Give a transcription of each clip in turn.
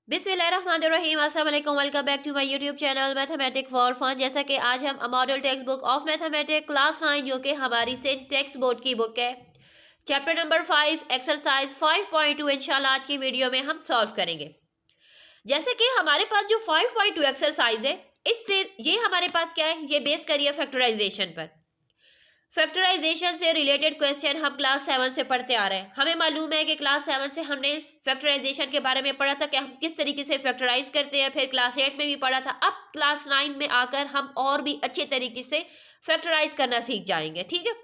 बिस्मिल्लाहिर्रहमानिर्रहीम, अस्सलाम वालेकुम। Welcome back to my YouTube channel mathematic for fun. जैसा कि आज हम model text book of mathematics class 9 जो कि हमारी से टेक्स्ट बोर्ड की बुक है, चैप्टर नंबर 5 एक्सरसाइज 5.2 इंशाल्लाह आज की वीडियो में हम सॉल्व करेंगे। जैसे कि हमारे पास जो 5.2 एक्सरसाइज है, इससे ये हमारे पास क्या है, ये बेस करिए फैक्टराइजेशन पर। फैक्टराइजेशन से रिलेटेड क्वेश्चन हम क्लास 7 से पढ़ते आ रहे हैं। हमें मालूम है कि क्लास 7 से हमने फैक्टराइजेशन के बारे में पढ़ा था कि हम किस तरीके से फैक्टराइज करते हैं, फिर क्लास 8 में भी पढ़ा था। अब क्लास 9 में आकर हम और भी अच्छे तरीके से फैक्टराइज करना सीख जाएंगे, ठीक है।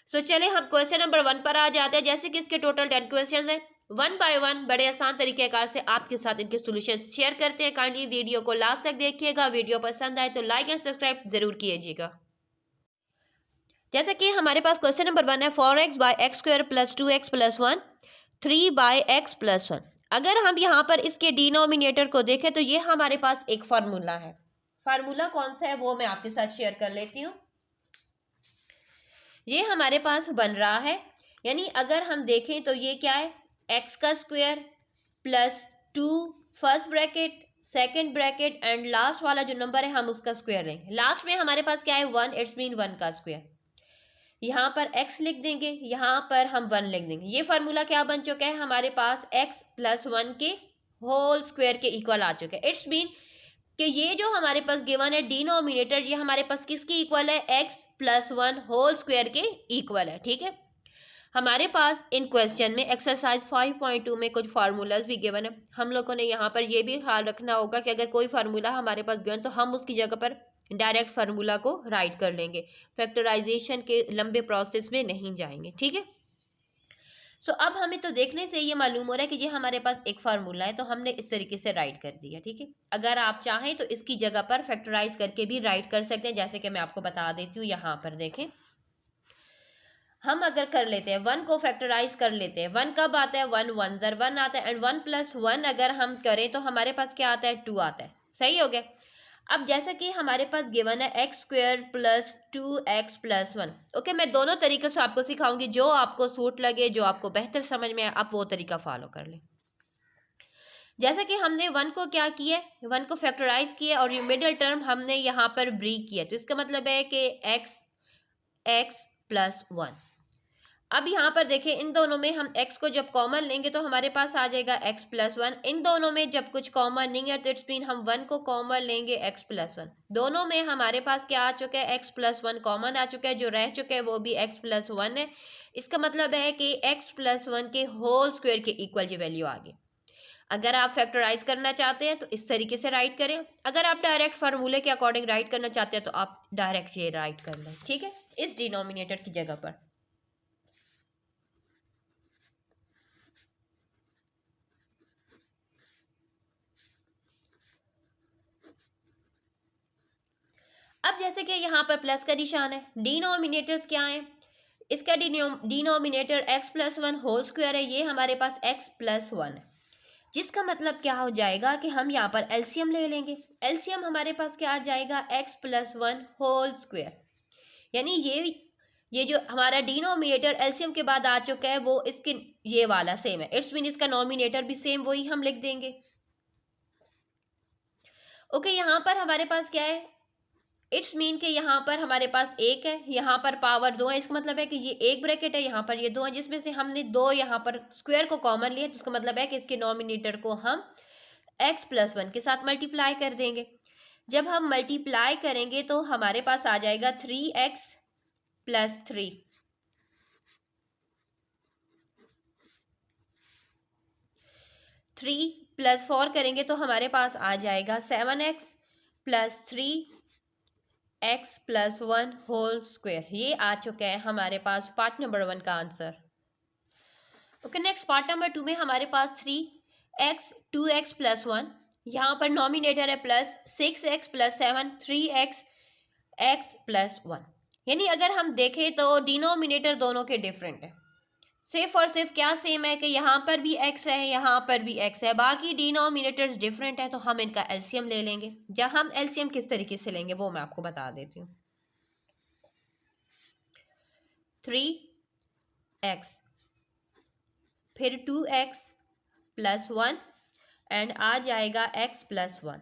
सो चले हम क्वेश्चन नंबर 1 पर आ जाते हैं। जैसे कि इसके टोटल 10 क्वेश्चन है, वन बाय वन बड़े आसान तरीकेकार से आपके साथ इनके सोल्यूशन शेयर करते हैं। काइंडली वीडियो को लास्ट तक देखिएगा। वीडियो पसंद आए तो लाइक एंड सब्सक्राइब जरूर कीजिएगा। जैसे कि हमारे पास क्वेश्चन नंबर 1 है, 4x by x square plus 2x plus 1 3 by x plus 1। अगर हम यहाँ पर इसके डिनोमिनेटर को देखें तो ये हमारे पास एक फार्मूला है। फार्मूला कौन सा है वो मैं आपके साथ शेयर कर लेती हूँ। ये हमारे पास बन रहा है, यानी अगर हम देखें तो ये क्या है, एक्स का square plus 2 first bracket second bracket and last वाला जो नंबर है हम उसका स्क्वायर लेंगे। लास्ट में हमारे पास क्या है, 1, इट्स मीन 1 का स्क्वायर। यहाँ पर x लिख देंगे, यहाँ पर हम 1 लिख देंगे। ये फार्मूला क्या बन चुका है, हमारे पास x प्लस 1 के होल स्क्वायर के इक्वल आ चुका है। इट्स मीन कि ये जो हमारे पास गिवन है डिनोमिनेटर, ये हमारे पास किसकी इक्वल है, x प्लस 1 होल स्क्वायर के इक्वल है, ठीक है। हमारे पास इन क्वेश्चन में एक्सरसाइज 5.2 में कुछ फार्मूलाज भी गिवन है। हम लोगों ने यहाँ पर ये भी ख्याल रखना होगा कि अगर कोई फार्मूला हमारे पास गिवन तो हम उसकी जगह पर डायरेक्ट फार्मूला को राइट कर लेंगे, फैक्टराइजेशन के लंबे प्रोसेस में नहीं जाएंगे, ठीक है। सो अब हमें तो देखने से ये मालूम हो रहा है कि ये हमारे पास एक फार्मूला है, तो हमने इस तरीके से राइट कर दिया, ठीक है। अगर आप चाहें तो इसकी जगह पर फैक्टराइज करके भी राइट कर सकते हैं, जैसे कि मैं आपको बता देती हूँ। यहाँ पर देखें, हम अगर कर लेते हैं 1 को फैक्टराइज कर लेते हैं। 1 कब आता है, 1 1 ज़र 1 आता है, एंड 1 प्लस 1 अगर हम करें तो हमारे पास क्या आता है, 2 आता है। सही हो गया। अब जैसा कि हमारे पास गिवन है x square plus 2x plus 1। Okay, मैं दोनों तरीके से आपको सिखाऊंगी, जो आपको सूट लगे, जो आपको बेहतर समझ में आए, आप वो तरीका फॉलो कर लें। जैसा कि हमने 1 को क्या किया, 1 को फैक्टराइज किया और ये मिडिल टर्म हमने यहाँ पर ब्रेक किया, तो इसका मतलब है कि x प्लस 1। अब यहाँ पर देखें, इन दोनों में हम x को जब कॉमन लेंगे तो हमारे पास आ जाएगा x प्लस 1। इन दोनों में जब कुछ कॉमन नहीं है तो इट्स मीन हम 1 को कॉमन लेंगे x प्लस 1। दोनों में हमारे पास क्या आ चुका है, x प्लस 1 कॉमन आ चुका है, जो रह चुका है वो भी x प्लस 1 है। इसका मतलब है कि x प्लस 1 के होल स्क्वायर के इक्वल की वैल्यू आ गई। अगर आप फैक्टराइज करना चाहते हैं तो इस तरीके से राइट करें। अगर आप डायरेक्ट फार्मूले के अकॉर्डिंग राइट करना चाहते हैं तो आप डायरेक्ट ये राइट कर लें, ठीक है, इस डिनोमिनेटर की जगह पर। अब जैसे कि यहाँ पर प्लस का निशान है, डिनोमिनेटर्स क्या है, इसका denominator x plus 1 whole square है, ये हमारे पास x प्लस 1 है, जिसका मतलब क्या हो जाएगा कि हम यहाँ पर एलसीएम ले लेंगे। एलसीएम हमारे पास क्या आ जाएगा, x प्लस 1 होल स्क्वायर, यानी ये जो हमारा डिनोमिनेटर एलसीएम के बाद आ चुका है वो इसके ये वाला सेम है। इट्स मीन इसका नोमिनेटर भी सेम वही हम लिख देंगे। ओके, यहाँ पर हमारे पास क्या है, इट्स मीन कि यहाँ पर हमारे पास 1 है, यहाँ पर पावर 2 है। इसका मतलब है कि ये एक ब्रैकेट है, यहाँ पर ये 2 है, जिसमें से हमने 2 यहाँ पर स्क्वायर को कॉमन लिया, जिसका मतलब है कि इसके नोमिनेटर को हम x प्लस 1 के साथ मल्टीप्लाई कर देंगे। जब हम मल्टीप्लाई करेंगे तो हमारे पास आ जाएगा 3x प्लस 3। थ्री प्लस 4 करेंगे तो हमारे पास आ जाएगा 7x plus 3x plus 1 whole square. ये आ चुका है हमारे पास पार्ट नंबर 1 का answer. Okay, next part number 2 में हमारे पास 3x 2x प्लस 1, यहाँ पर नॉमिनेटर है plus 6x plus 7 3x x plus 1। यानी अगर हम देखें तो डिनोमिनेटर दोनों के डिफरेंट है, सिर्फ और सिर्फ क्या सेम है कि यहाँ पर भी x है, यहाँ पर भी x है, बाकी डिनोमिनेटर्स डिफरेंट है, तो हम इनका एलसीएम ले लेंगे। जब हम एलसीएम किस तरीके से लेंगे वो मैं आपको बता देती हूँ। 3x फिर 2x प्लस 1 एंड आ जाएगा x प्लस 1।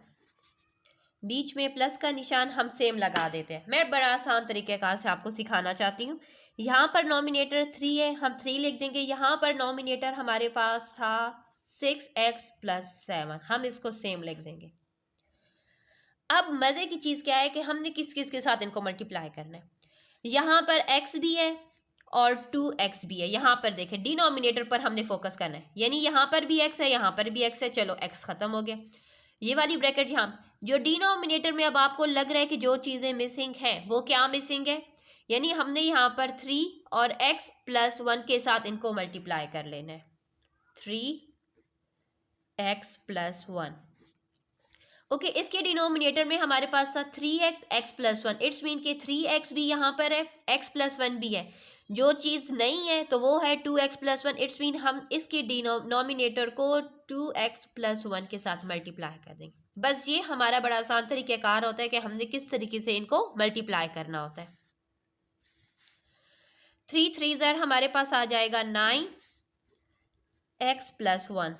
बीच में प्लस का निशान हम सेम लगा देते हैं। मैं बड़ा आसान तरीक़ेकार से आपको सिखाना चाहती हूँ। यहाँ पर नॉमिनेटर 3 है, हम 3 लिख देंगे। यहाँ पर नॉमिनेटर हमारे पास था 6x प्लस 7, हम इसको सेम लिख देंगे। अब मज़े की चीज़ क्या है कि हमने किस किस के साथ इनको मल्टीप्लाई करना है। यहाँ पर x भी है और 2x भी है। यहाँ पर देखें, डिनोमिनेटर पर हमने फोकस करना है, यानी यहाँ पर भी x है, यहाँ पर भी x है। चलो x ख़त्म हो गया। ये वाली ब्रैकेट यहाँ जो डिनोमिनेटर में अब आपको लग रहा है कि जो चीज़ें मिसिंग हैं वो क्या मिसिंग है, यानी हमने यहाँ पर 3 और x प्लस 1 के साथ इनको मल्टीप्लाई कर लेना है। 3x plus 1। ओके, इसके डिनोमिनेटर में हमारे पास था 3x x plus 1। It's mean के 3x भी यहाँ पर है, x प्लस 1 भी है। जो चीज़ नहीं है तो वो है 2x प्लस 1। इट्स मीन हम इसके डिनोमिनेटर को 2x प्लस 1 के साथ मल्टीप्लाई कर देंगे। बस ये हमारा बड़ा आसान तरीक़ेकार होता है कि हमने किस तरीके से इनको मल्टीप्लाई करना होता है। 3 3 ज़र हमारे पास आ जाएगा 9x plus 1।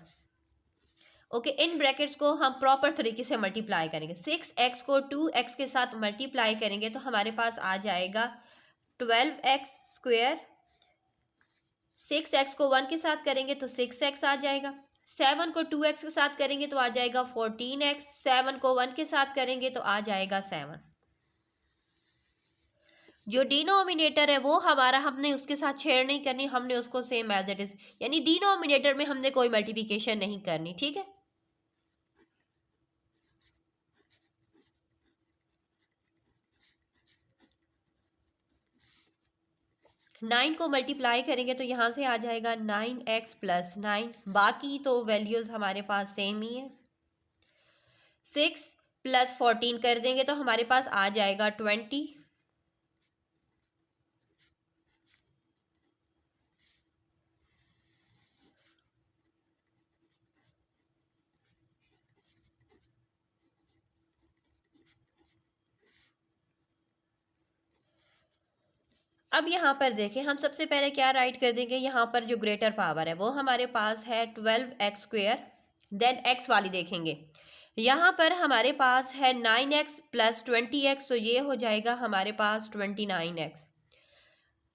Okay, in brackets को हम प्रॉपर तरीके से मल्टीप्लाई करेंगे। 6x को 2x के साथ मल्टीप्लाई करेंगे तो हमारे पास आ जाएगा 12x स्क्वायर। 6x को 1 के साथ करेंगे तो 6x आ जाएगा। 7 को 2x के साथ करेंगे तो आ जाएगा 14x। 7 को 1 के साथ करेंगे तो आ जाएगा 7। जो डिनोमिनेटर है वो हमारा हमने उसके साथ शेयर नहीं करनी, हमने उसको सेम एज इट इज, यानी डिनोमिनेटर में हमने कोई मल्टीप्लिकेशन नहीं करनी। ठीक है, नाइन को मल्टीप्लाई करेंगे तो यहाँ से आ जाएगा 9x प्लस 9। बाकी तो वैल्यूज़ हमारे पास सेम ही है। 6 प्लस 14 कर देंगे तो हमारे पास आ जाएगा 20। अब यहाँ पर देखें, हम सबसे पहले क्या राइट कर देंगे, यहाँ पर जो ग्रेटर पावर है वो हमारे पास है 12x स्क्वेयर। देन x वाली देखेंगे, यहाँ पर हमारे पास है 9x प्लस 20x, तो ये हो जाएगा हमारे पास 29x।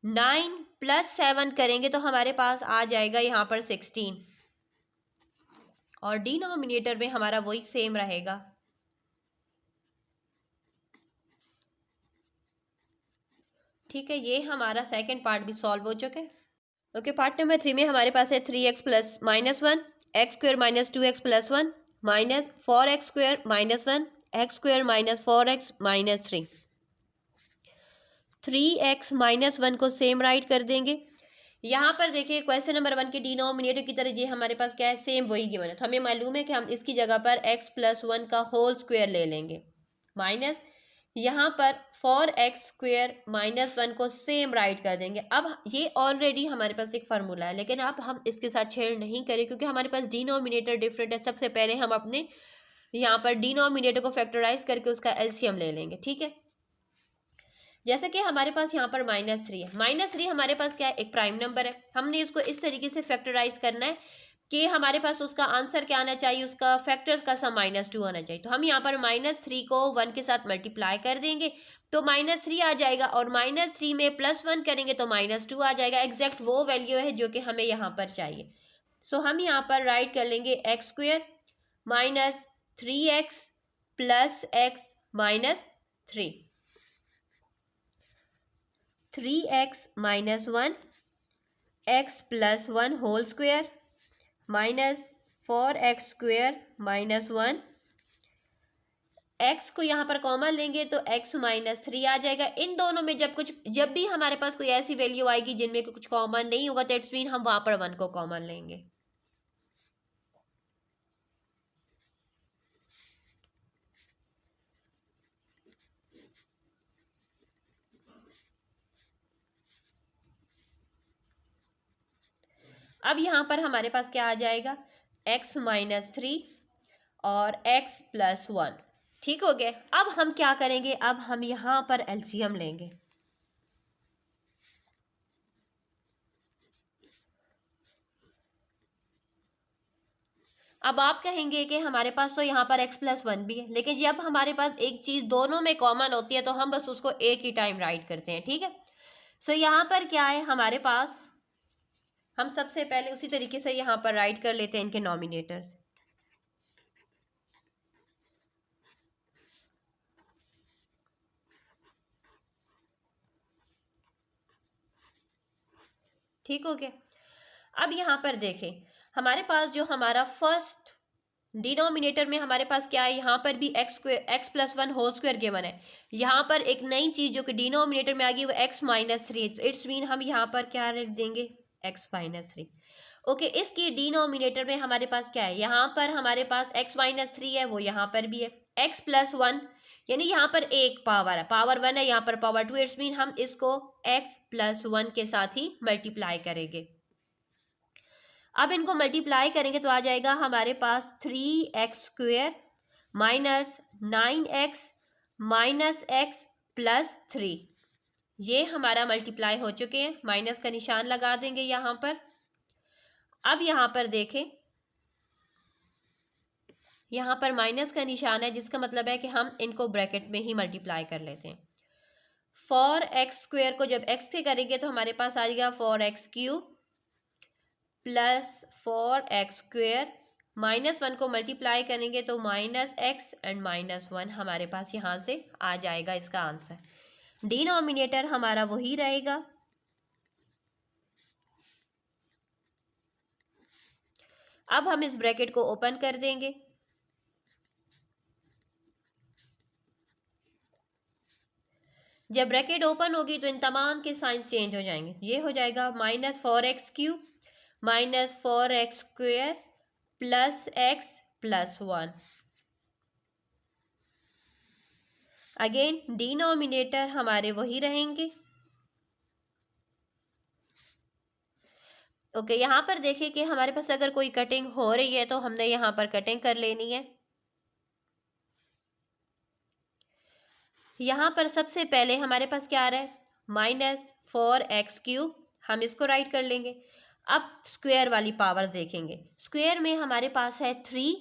9 प्लस 7 करेंगे तो हमारे पास आ जाएगा यहाँ पर 16, और डिनोमिनेटर में हमारा वही सेम रहेगा। ठीक है, ये हमारा सेकंड पार्ट भी सॉल्व हो चुका है। ओके, पार्ट नंबर 3 में हमारे पास है 3x plus -1, x square minus 2x plus 1, minus 4x square minus 1, x square minus 4x minus 3। 3x minus 1 को सेम राइट कर देंगे। यहाँ पर देखिए, क्वेश्चन नंबर 1 के डिनोमिनेटर की तरह ये हमारे पास क्या है, सेम वही गिवन है, तो हमें मालूम है कि हम इसकी जगह पर x प्लस 1 का होल स्क्वेयर ले लेंगे, माइनस यहाँ पर 4x स्क्वेयर माइनस 1 को सेम राइट कर देंगे। अब ये ऑलरेडी हमारे पास एक फार्मूला है, लेकिन अब हम इसके साथ छेड़ नहीं करें क्योंकि हमारे पास डिनोमिनेटर डिफरेंट है। सबसे पहले हम अपने यहाँ पर डिनोमिनेटर को फैक्टराइज करके उसका एलसीएम ले लेंगे। ठीक है, जैसे कि हमारे पास यहाँ पर -3 है। -3 हमारे पास क्या है, एक प्राइम नंबर है। हमने इसको इस तरीके से फैक्टराइज करना है कि हमारे पास उसका आंसर क्या आना चाहिए, उसका फैक्टर्स का सम -2 आना चाहिए। तो हम यहाँ पर -3 को 1 के साथ मल्टीप्लाई कर देंगे तो -3 आ जाएगा, और -3 में +1 करेंगे तो -2 आ जाएगा। एग्जैक्ट वो वैल्यू है जो कि हमें यहाँ पर चाहिए। सो हम यहाँ पर राइट कर लेंगे x स्क्वेयर माइनस 3x प्लस x minus 3। 3x minus 1, x plus 1 whole square minus 4x square minus 1। x को यहाँ पर कॉमन लेंगे तो x माइनस 3 आ जाएगा। इन दोनों में जब भी हमारे पास कोई ऐसी वैल्यू आएगी जिनमें कुछ कॉमन नहीं होगा तो इट्स मीन हम वहाँ पर 1 को कॉमन लेंगे। अब यहाँ पर हमारे पास क्या आ जाएगा, x माइनस 3 और x प्लस 1। ठीक हो गया। अब हम क्या करेंगे, अब हम यहाँ पर एलसीएम लेंगे। अब आप कहेंगे कि हमारे पास तो यहाँ पर x+1 भी है, लेकिन जब हमारे पास एक चीज़ दोनों में कॉमन होती है तो हम बस उसको एक ही टाइम राइट करते हैं, ठीक है। सो यहाँ पर क्या है हमारे पास, हम सबसे पहले उसी तरीके से यहाँ पर राइट कर लेते हैं इनके नॉमिनेटर्स। ठीक हो गया। अब यहाँ पर देखें, हमारे पास जो हमारा फर्स्ट डिनोमिनेटर में हमारे पास क्या है, यहाँ पर भी x+1 होल स्क्वायर गिवन है। यहाँ पर एक नई चीज़ जो कि डिनोमिनेटर में आ गई वो x-3, इट्स मीन हम यहाँ पर क्या रख देंगे, x-3। ओके, इसकी डिनोमिनेटर में हमारे पास क्या है, यहाँ पर हमारे पास x-3 है, वो यहाँ पर भी है x+1, यानी यहाँ पर एक पावर है, पावर 1 है, यहाँ पर पावर 2, इट्स मीन हम इसको x+1 के साथ ही मल्टीप्लाई करेंगे। अब इनको मल्टीप्लाई करेंगे तो आ जाएगा हमारे पास 3x² minus 9x minus x plus 3। ये हमारा मल्टीप्लाई हो चुके हैं, माइनस का निशान लगा देंगे यहाँ पर। अब यहाँ पर देखें, यहाँ पर माइनस का निशान है, जिसका मतलब है कि हम इनको ब्रैकेट में ही मल्टीप्लाई कर लेते हैं। 4x² को जब x से करेंगे तो हमारे पास आ जाएगा 4x³ प्लस 4x² -1 को मल्टीप्लाई करेंगे तो -x एंड -1 हमारे पास यहाँ से आ जाएगा इसका आंसर। डिनोमिनेटर हमारा वही रहेगा। अब हम इस ब्रैकेट को ओपन कर देंगे। जब ब्रैकेट ओपन होगी तो इन तमाम के साइंस चेंज हो जाएंगे। ये हो जाएगा -4x³ -4x² plus x plus 1। Again denominator हमारे वही रहेंगे। ओके, यहाँ पर देखिए कि हमारे पास अगर कोई कटिंग हो रही है तो हमने यहाँ पर कटिंग कर लेनी है। यहाँ पर सबसे पहले हमारे पास क्या आ रहा है, -4x³, हम इसको राइट कर लेंगे। अब स्क्वायर वाली पावर्स देखेंगे। स्क्वायर में हमारे पास है 3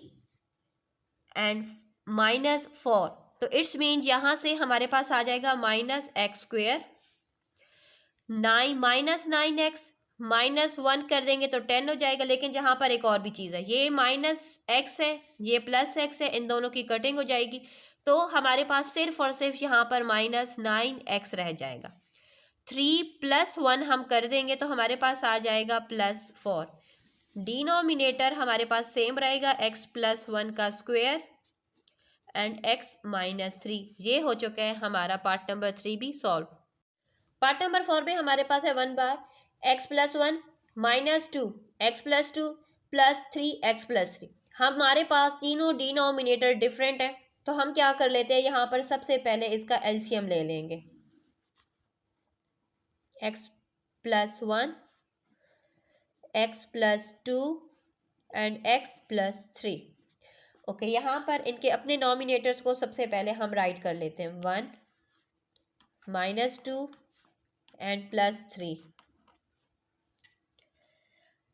एंड -4, तो इट्स मीन यहाँ से हमारे पास आ जाएगा -x²। 9x -1 कर देंगे तो 10 हो जाएगा। लेकिन जहाँ पर एक और भी चीज़ है, ये -x है, ये +x है, इन दोनों की कटिंग हो जाएगी तो हमारे पास सिर्फ और सिर्फ यहाँ पर -9x रह जाएगा। 3 + 1 हम कर देंगे तो हमारे पास आ जाएगा +4। डिनोमिनेटर हमारे पास सेम रहेगा, x+1 का स्क्वायर एंड x -3। ये हो चुका है हमारा पार्ट नंबर 3 भी सॉल्व। पार्ट नंबर 4 में हमारे पास है 1/x+1 -2 x+2 प्लस 3x+3। हमारे पास तीनों डिनोमिनेटर डिफरेंट है तो हम क्या कर लेते हैं, यहाँ पर सबसे पहले इसका एलसीएम ले लेंगे। x+1 x+2 and x+3। Okay, यहाँ पर इनके अपने नॉमिनेटर्स को सबसे पहले हम राइट कर लेते हैं, 1 -2 एंड +3।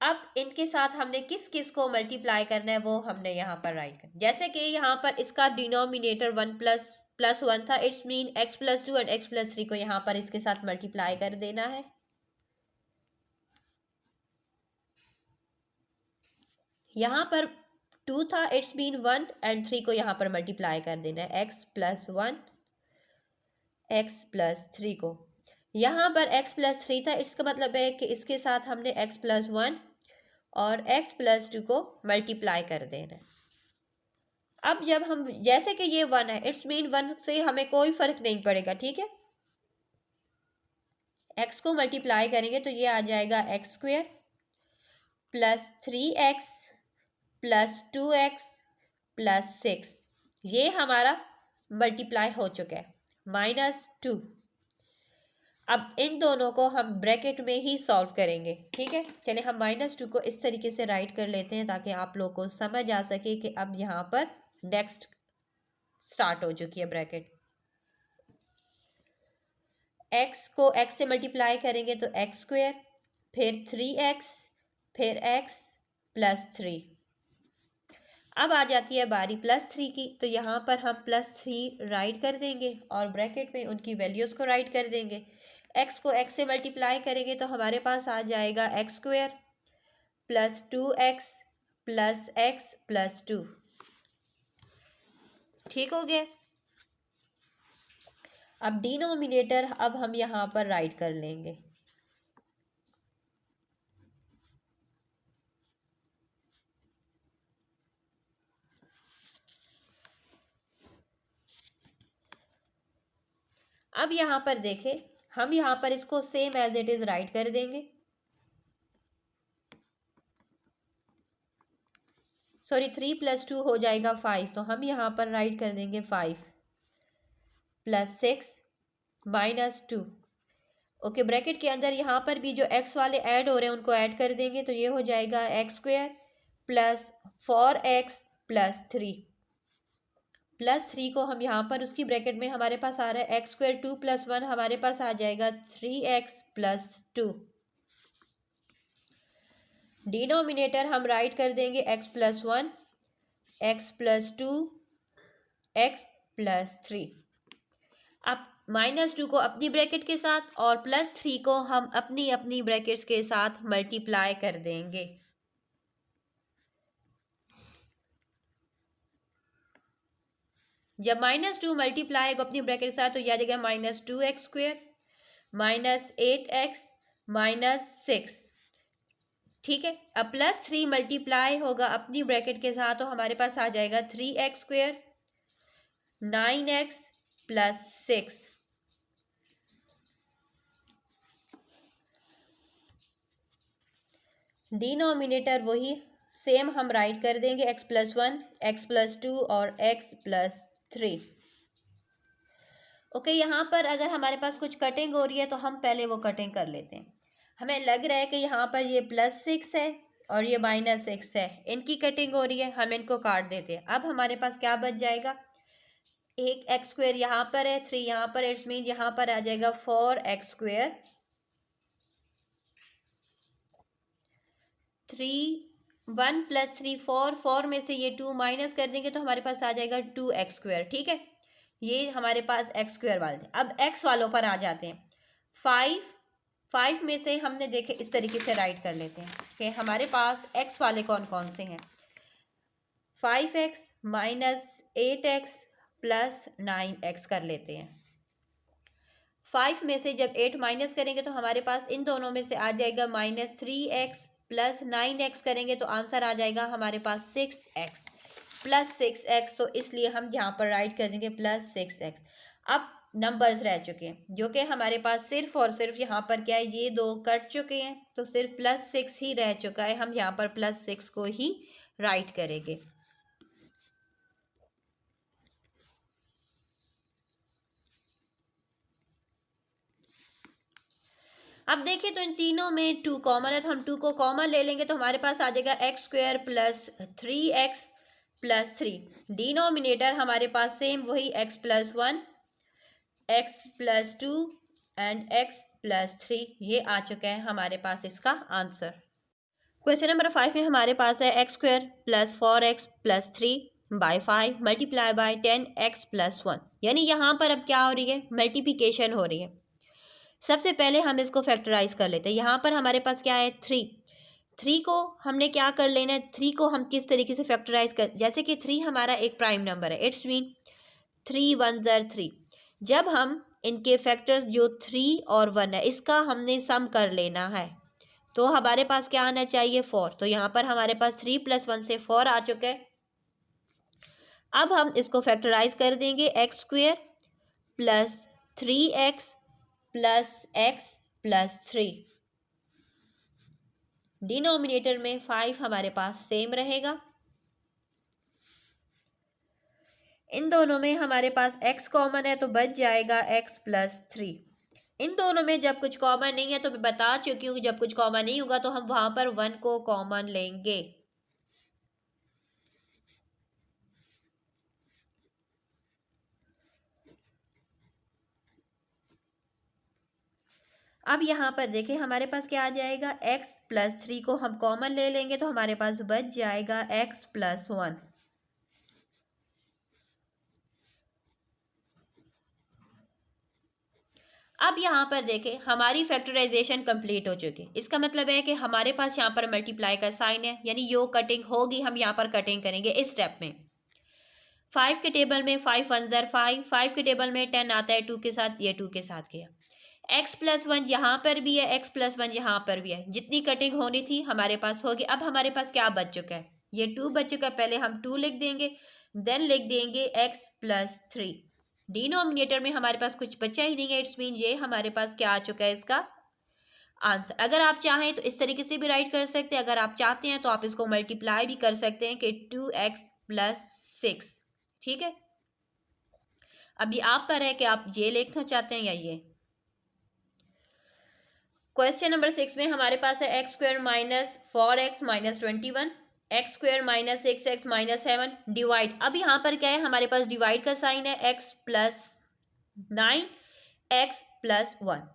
अब इनके साथ हमने किस किस को मल्टीप्लाई करना है वो हमने यहाँ पर राइट कर, जैसे कि यहाँ पर इसका डिनोमिनेटर 1+1 था, it's mean x+2 and x+3 को यहाँ पर इसके साथ मल्टीप्लाई कर देना है। यहाँ पर 2 था, इट्स मीन 1 एंड 3 को यहाँ पर मल्टीप्लाई कर देना है, x+1 x+3 को। यहाँ पर x+3 था, इसका मतलब है कि इसके साथ हमने x+1 और x+2 को मल्टीप्लाई कर देना है। अब जब हम, जैसे कि ये 1 है, इट्स मीन 1 से हमें कोई फर्क नहीं पड़ेगा, ठीक है। x को मल्टीप्लाई करेंगे तो ये आ जाएगा x² plus 3x plus 2x plus 6। ये हमारा मल्टीप्लाई हो चुका है, -2। अब इन दोनों को हम ब्रैकेट में ही सॉल्व करेंगे, ठीक है। चलिए हम -2 को इस तरीके से राइट कर लेते हैं ताकि आप लोग को समझ आ सके कि अब यहाँ पर नेक्स्ट स्टार्ट हो चुकी है ब्रैकेट। x को x से मल्टीप्लाई करेंगे तो x², फिर 3x, फिर x प्लस 3। अब आ जाती है बारी +3 की, तो यहाँ पर हम +3 राइट कर देंगे और ब्रैकेट में उनकी वैल्यूज़ को राइट कर देंगे। x को x से मल्टीप्लाई करेंगे तो हमारे पास आ जाएगा x² + 2x + x + 2। ठीक हो गया। अब डिनोमिनेटर अब हम यहाँ पर राइट कर लेंगे। अब यहाँ पर देखें, हम यहाँ पर इसको same as it is right कर देंगे। सॉरी 3 + 2 हो जाएगा 5, तो हम यहाँ पर राइट कर देंगे 5 + 6 - 2। ओके, ब्रैकेट के अंदर यहाँ पर भी जो x वाले ऐड हो रहे हैं उनको ऐड कर देंगे, तो ये हो जाएगा x² + 4x + 3। +3 को हम यहाँ पर उसकी ब्रैकेट में हमारे पास आ रहा है x² 2 + 1 हमारे पास आ जाएगा 3x + 2। डिनोमिनेटर हम राइट कर देंगे x + 1 x + 2 x + 3। अब -2 को अपनी ब्रैकेट के साथ और +3 को हम अपनी अपनी ब्रैकेट्स के साथ मल्टीप्लाई कर देंगे। जब -2 मल्टीप्लाई को अपनी ब्रैकेट के साथ तो यह आ जाएगा -2x² -8x -6। ठीक है, अब +3 मल्टीप्लाई होगा अपनी ब्रैकेट के साथ तो हमारे पास आ जाएगा 3x² 9x + 6। डिनोमिनेटर वही सेम हम राइट कर देंगे x + 1 x + 2 और x + 3। ओके, यहाँ पर अगर हमारे पास कुछ कटिंग हो रही है तो हम पहले वो कटिंग कर लेते हैं। हमें लग रहा है कि यहाँ पर ये +6 है और ये -6 है, इनकी कटिंग हो रही है, हम इनको काट देते हैं। अब हमारे पास क्या बच जाएगा, एक x² यहाँ पर है, 3 यहाँ पर, इट्स मीन यहाँ पर आ जाएगा 4x²। 1 + 3 4 में से ये 2 माइनस कर देंगे तो हमारे पास आ जाएगा 2x²। ठीक है, ये हमारे पास x² वाले थे। अब x वालों पर आ जाते हैं। 5 में से हमने देखे इस तरीके से राइट कर लेते हैं कि हमारे पास x वाले कौन कौन से हैं। 5x - 8x + 9x कर लेते हैं। 5 में से जब 8 माइनस करेंगे तो हमारे पास इन दोनों में से आ जाएगा -3x + 9x करेंगे तो आंसर आ जाएगा हमारे पास 6x + 6x। तो इसलिए हम यहाँ पर राइट कर देंगे +6x। अब नंबर्स रह चुके हैं जो कि हमारे पास सिर्फ और सिर्फ यहाँ पर क्या है, ये दो कट चुके हैं तो सिर्फ +6 ही रह चुका है। हम यहाँ पर +6 को ही राइट करेंगे। अब देखिए तो इन तीनों में 2 कॉमन है तो हम 2 को कॉमन ले लेंगे तो हमारे पास आ जाएगा x² + 3x + 3। डिनोमिनेटर हमारे पास सेम वही x + 1 x + 2 एंड x + 3 ये आ चुका है हमारे पास इसका आंसर। क्वेश्चन नंबर 5 में हमारे पास है x² + 4x + 3/5 × 10x + 1। यानी यहाँ पर अब क्या हो रही है, मल्टीप्लिकेशन हो रही है। सबसे पहले हम इसको फैक्टराइज कर लेते हैं। यहाँ पर हमारे पास क्या है 3 को हमने क्या कर लेना है, 3 को हम किस तरीके से फैक्टराइज कर, जैसे कि 3 हमारा एक प्राइम नंबर है, इट्स मीन 3 1 ज़र 3। जब हम इनके फैक्टर्स जो 3 और 1 है इसका हमने सम कर लेना है तो हमारे पास क्या आना चाहिए 4। तो यहाँ पर हमारे पास 3 + 1 से 4 आ चुका है। अब हम इसको फैक्टराइज कर देंगे x² + 3x + x + 3। डिनोमिनेटर में 5 हमारे पास सेम रहेगा। इन दोनों में हमारे पास x कॉमन है तो बच जाएगा x + 3। इन दोनों में जब कुछ कॉमन नहीं है तो मैं बता चुकी हूँ जब कुछ कॉमन नहीं होगा तो हम वहां पर 1 को कॉमन लेंगे। अब यहाँ पर देखें हमारे पास क्या आ जाएगा, x + 3 को हम कॉमन ले लेंगे तो हमारे पास बच जाएगा x + 1। अब यहाँ पर देखें हमारी फैक्टराइजेशन कंप्लीट हो चुकी है। इसका मतलब है कि हमारे पास यहाँ पर मल्टीप्लाई का साइन है, यानी यो कटिंग होगी, हम यहाँ पर कटिंग करेंगे इस स्टेप में। 5 के टेबल में 5 1 ज़र 5, 5 के टेबल में 10 आता है 2 के साथ, ये 2 के साथ किया। x+1 यहाँ पर भी है, x+1 यहाँ पर भी है, जितनी कटिंग होनी थी हमारे पास होगी। अब हमारे पास क्या बच चुका है, ये 2 बच चुका है। पहले हम 2 लिख देंगे, देन लिख देंगे x+3। डिनोमिनेटर में हमारे पास कुछ बचा ही नहीं है, इट्स मीन ये हमारे पास क्या आ चुका है इसका आंसर। अगर आप चाहें तो इस तरीके से भी राइट कर सकते हैं, अगर आप चाहते हैं तो आप इसको मल्टीप्लाई भी कर सकते हैं कि 2x+6, ठीक है। अब ये आप पर है कि आप ये लिखना चाहते हैं या ये। क्वेश्चन नंबर 6 में हमारे पास है x² minus 4x minus 21, x² minus 6x minus 7 divide. अब यहाँ पर क्या है, हमारे पास डिवाइड का साइन है, x+9 x+1।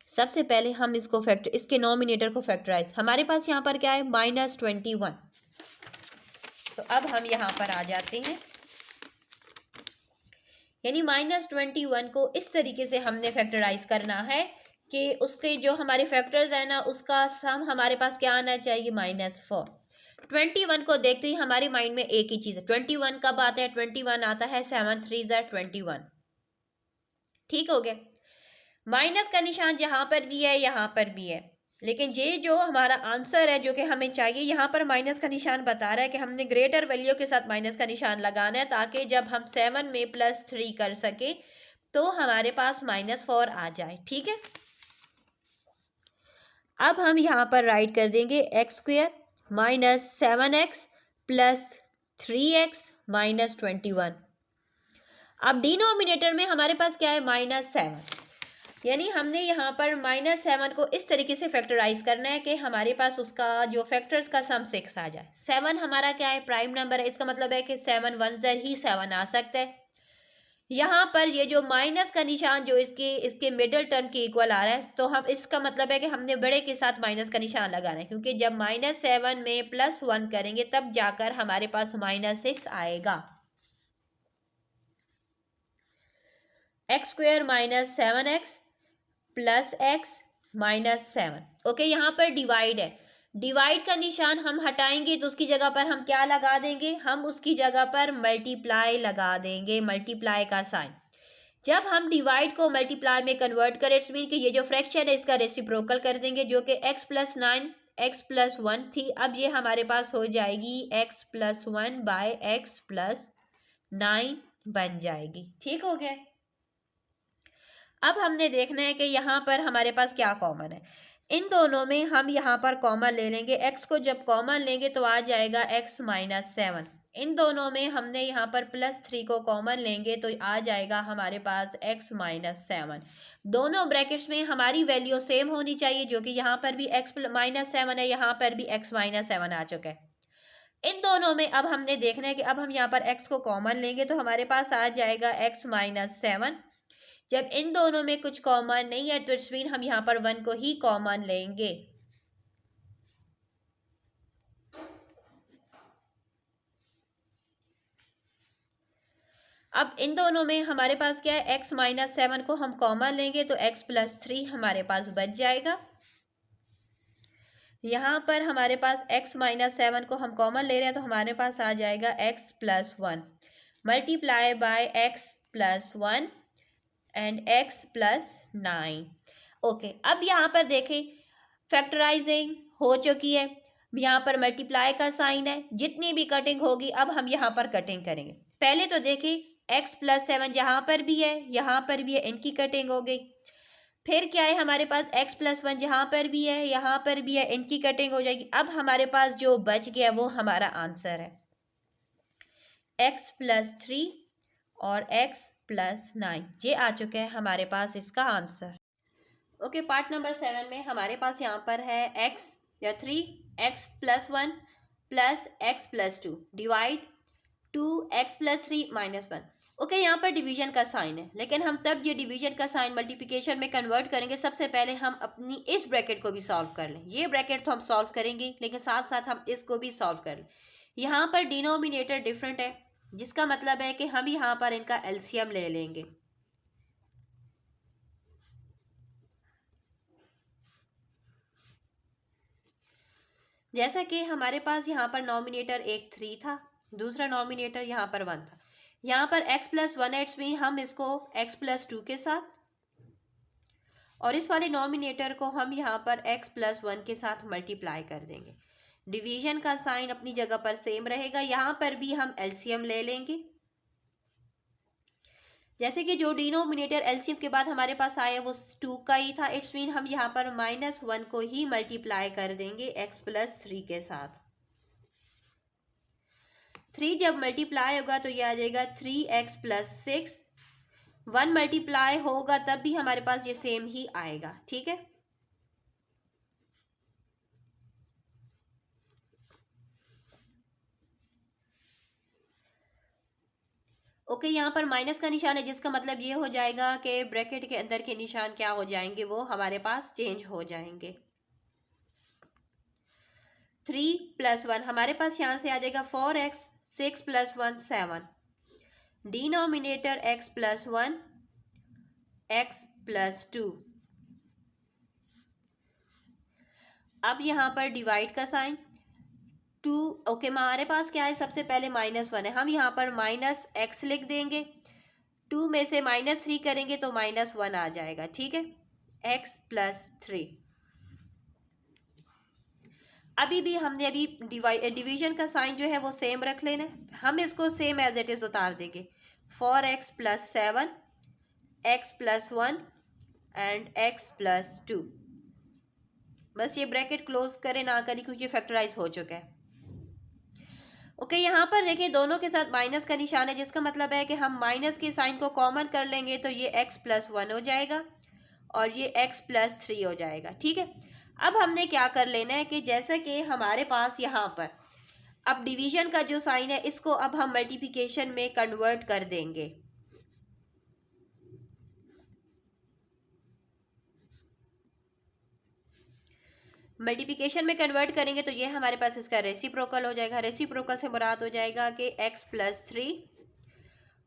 सबसे पहले हम इसको इसके नॉमिनेटर को फैक्टराइज, हमारे पास यहाँ पर क्या है -21। तो अब हम यहाँ पर आ जाते हैं, यानी -21 को इस तरीके से हमने फैक्टराइज करना है कि उसके जो हमारे फैक्टर्स है ना, उसका सम हमारे पास क्या आना चाहिए -4। 21 को देखते ही हमारे माइंड में एक ही चीज़ है, 21 कब आता है, 21 आता है 7 3 ज़र 21, ठीक हो गया। माइनस का निशान जहाँ पर भी है यहाँ पर भी है, लेकिन ये जो हमारा आंसर है जो कि हमें चाहिए, यहाँ पर माइनस का निशान बता रहा है कि हमने ग्रेटर वैल्यू के साथ माइनस का निशान लगाना है, ताकि जब हम 7 में +3 कर सके तो हमारे पास -4 आ जाए, ठीक है। अब हम यहाँ पर राइट कर देंगे x² minus 7x plus 3x minus 21। अब डिनोमिनेटर में हमारे पास क्या है -7, यानी हमने यहाँ पर -7 को इस तरीके से फैक्टराइज करना है कि हमारे पास उसका जो फैक्टर्स का सम 6 आ जाए। 7 हमारा क्या है, प्राइम नंबर है, इसका मतलब है कि 7 1 ज़र ही 7 आ सकता है। यहाँ पर ये जो माइनस का निशान जो इसके मिडिल टर्म के इक्वल आ रहा है, तो हम इसका मतलब है कि हमने बड़े के साथ माइनस का निशान लगाना है, क्योंकि जब -7 में +1 करेंगे तब जाकर हमारे पास -6 आएगा। x² minus 7x plus x minus 7। Okay, यहाँ पर डिवाइड है, डिवाइड का निशान हम हटाएंगे तो उसकी जगह पर हम क्या लगा देंगे, हम उसकी जगह पर मल्टीप्लाई लगा देंगे, मल्टीप्लाई का साइन। जब हम डिवाइड को मल्टीप्लाई में कन्वर्ट करें, इट्स मीन कि ये जो फ्रैक्शन है इसका रेसिप्रोकल कर देंगे, जो कि x+9 x+1 थी, अब ये हमारे पास हो जाएगी x+1 बाय x+9 बन जाएगी, ठीक हो गया। अब हमने देखना है कि यहाँ पर हमारे पास क्या कॉमन है, इन दोनों में हम यहाँ पर कॉमन ले लेंगे। x को जब कॉमन लेंगे तो आ जाएगा x माइनस 7। इन दोनों में हमने यहाँ पर +3 को कॉमन लेंगे तो आ जाएगा हमारे पास x माइनस 7। दोनों ब्रैकेट्स में हमारी वैल्यू सेम होनी चाहिए, जो कि यहाँ पर भी x माइनस 7 है, यहाँ पर भी x माइनस 7 आ चुका है। इन दोनों में अब हमने देखना है कि अब हम यहाँ पर x को कॉमन लेंगे तो हमारे पास आ जाएगा x माइनस 7। जब इन दोनों में कुछ कॉमन नहीं है तो इट्स मीन हम यहाँ पर 1 को ही कॉमन लेंगे। अब इन दोनों में हमारे पास क्या है, x माइनस 7 को हम कॉमन लेंगे तो x+3 हमारे पास बच जाएगा। यहाँ पर हमारे पास x माइनस 7 को हम कॉमन ले रहे हैं तो हमारे पास आ जाएगा x+1 multiply by x+1 and x+9। Okay, अब यहाँ पर देखें फैक्टराइजिंग हो चुकी है, यहाँ पर मल्टीप्लाई का साइन है, जितनी भी कटिंग होगी अब हम यहाँ पर कटिंग करेंगे। पहले तो देखें x+7 यहाँ पर भी है, यहाँ पर भी है, इनकी कटिंग हो गई। फिर क्या है, हमारे पास x+1 यहाँ पर भी है, यहाँ पर भी है, इनकी कटिंग हो जाएगी। अब हमारे पास जो बच गया वो हमारा आंसर है x+3 और x+9, ये आ चुका है हमारे पास इसका आंसर। ओके, पार्ट नंबर 7 में हमारे पास यहाँ पर है x या 3 x+1 plus x+2 divide 2x+3 -1। Okay, यहाँ पर डिवीजन का साइन है, लेकिन हम तब ये डिवीजन का साइन मल्टीप्लिकेशन में कन्वर्ट करेंगे। सबसे पहले हम अपनी इस ब्रैकेट को भी सॉल्व कर लें, ये ब्रैकेट तो हम सॉल्व करेंगे लेकिन साथ साथ हम इसको भी सॉल्व कर लें। यहाँ पर डिनोमिनेटर डिफरेंट है, जिसका मतलब है कि हम यहाँ पर इनका एलसीएम ले लेंगे। जैसा कि हमारे पास यहाँ पर नॉमिनेटर एक 3 था, दूसरा नॉमिनेटर यहाँ पर 1 था। यहाँ पर x प्लस 1 एट्स में हम इसको x प्लस 2 के साथ, और इस वाले नॉमिनेटर को हम यहाँ पर x प्लस 1 के साथ मल्टीप्लाई कर देंगे। डिवीजन का साइन अपनी जगह पर सेम रहेगा। यहाँ पर भी हम एलसीएम ले लेंगे। जैसे कि जो डिनोमिनेटर एलसीएम के बाद हमारे पास आया वो 2 का ही था, इट्स मीन हम यहाँ पर -1 को ही मल्टीप्लाई कर देंगे x प्लस 3 के साथ। 3 जब मल्टीप्लाई होगा तो ये आ जाएगा 3x प्लस 6। 1 मल्टीप्लाई होगा तब भी हमारे पास ये सेम ही आएगा। ठीक है, ओके। यहाँ पर माइनस का निशान है, जिसका मतलब ये हो जाएगा कि ब्रैकेट के अंदर के निशान क्या हो जाएंगे, वो हमारे पास चेंज हो जाएंगे। 3 प्लस 1 हमारे पास यहाँ से आ जाएगा 4x, 6 plus 1 7, denominator x plus 1, x plus 2। अब यहाँ पर डिवाइड का साइन 2, ओके। हमारे पास क्या है, सबसे पहले -1 है, हम यहाँ पर -x लिख देंगे। 2 में से -3 करेंगे तो -1 आ जाएगा। ठीक है, x प्लस 3। अभी भी हमने डिवीजन का साइन जो है वो सेम रख लेना है। हम इसको सेम एज इट इज उतार देंगे। 4x plus 7, x plus 1 and x plus 2। बस ये ब्रैकेट क्लोज करें ना करें क्योंकि फैक्टराइज हो चुका है। ओके, यहाँ पर देखिए दोनों के साथ माइनस का निशान है, जिसका मतलब है कि हम माइनस के साइन को कॉमन कर लेंगे तो ये x प्लस 1 हो जाएगा और ये x प्लस 3 हो जाएगा। ठीक है, अब हमने क्या कर लेना है कि जैसे कि हमारे पास यहाँ पर अब डिवीजन का जो साइन है इसको अब हम मल्टीप्लिकेशन में कन्वर्ट कर देंगे। मल्टीप्लिकेशन में कन्वर्ट करेंगे तो ये हमारे पास इसका रेसिप्रोकल हो जाएगा। रेसिप्रोकल से मुराद हो जाएगा कि x प्लस 3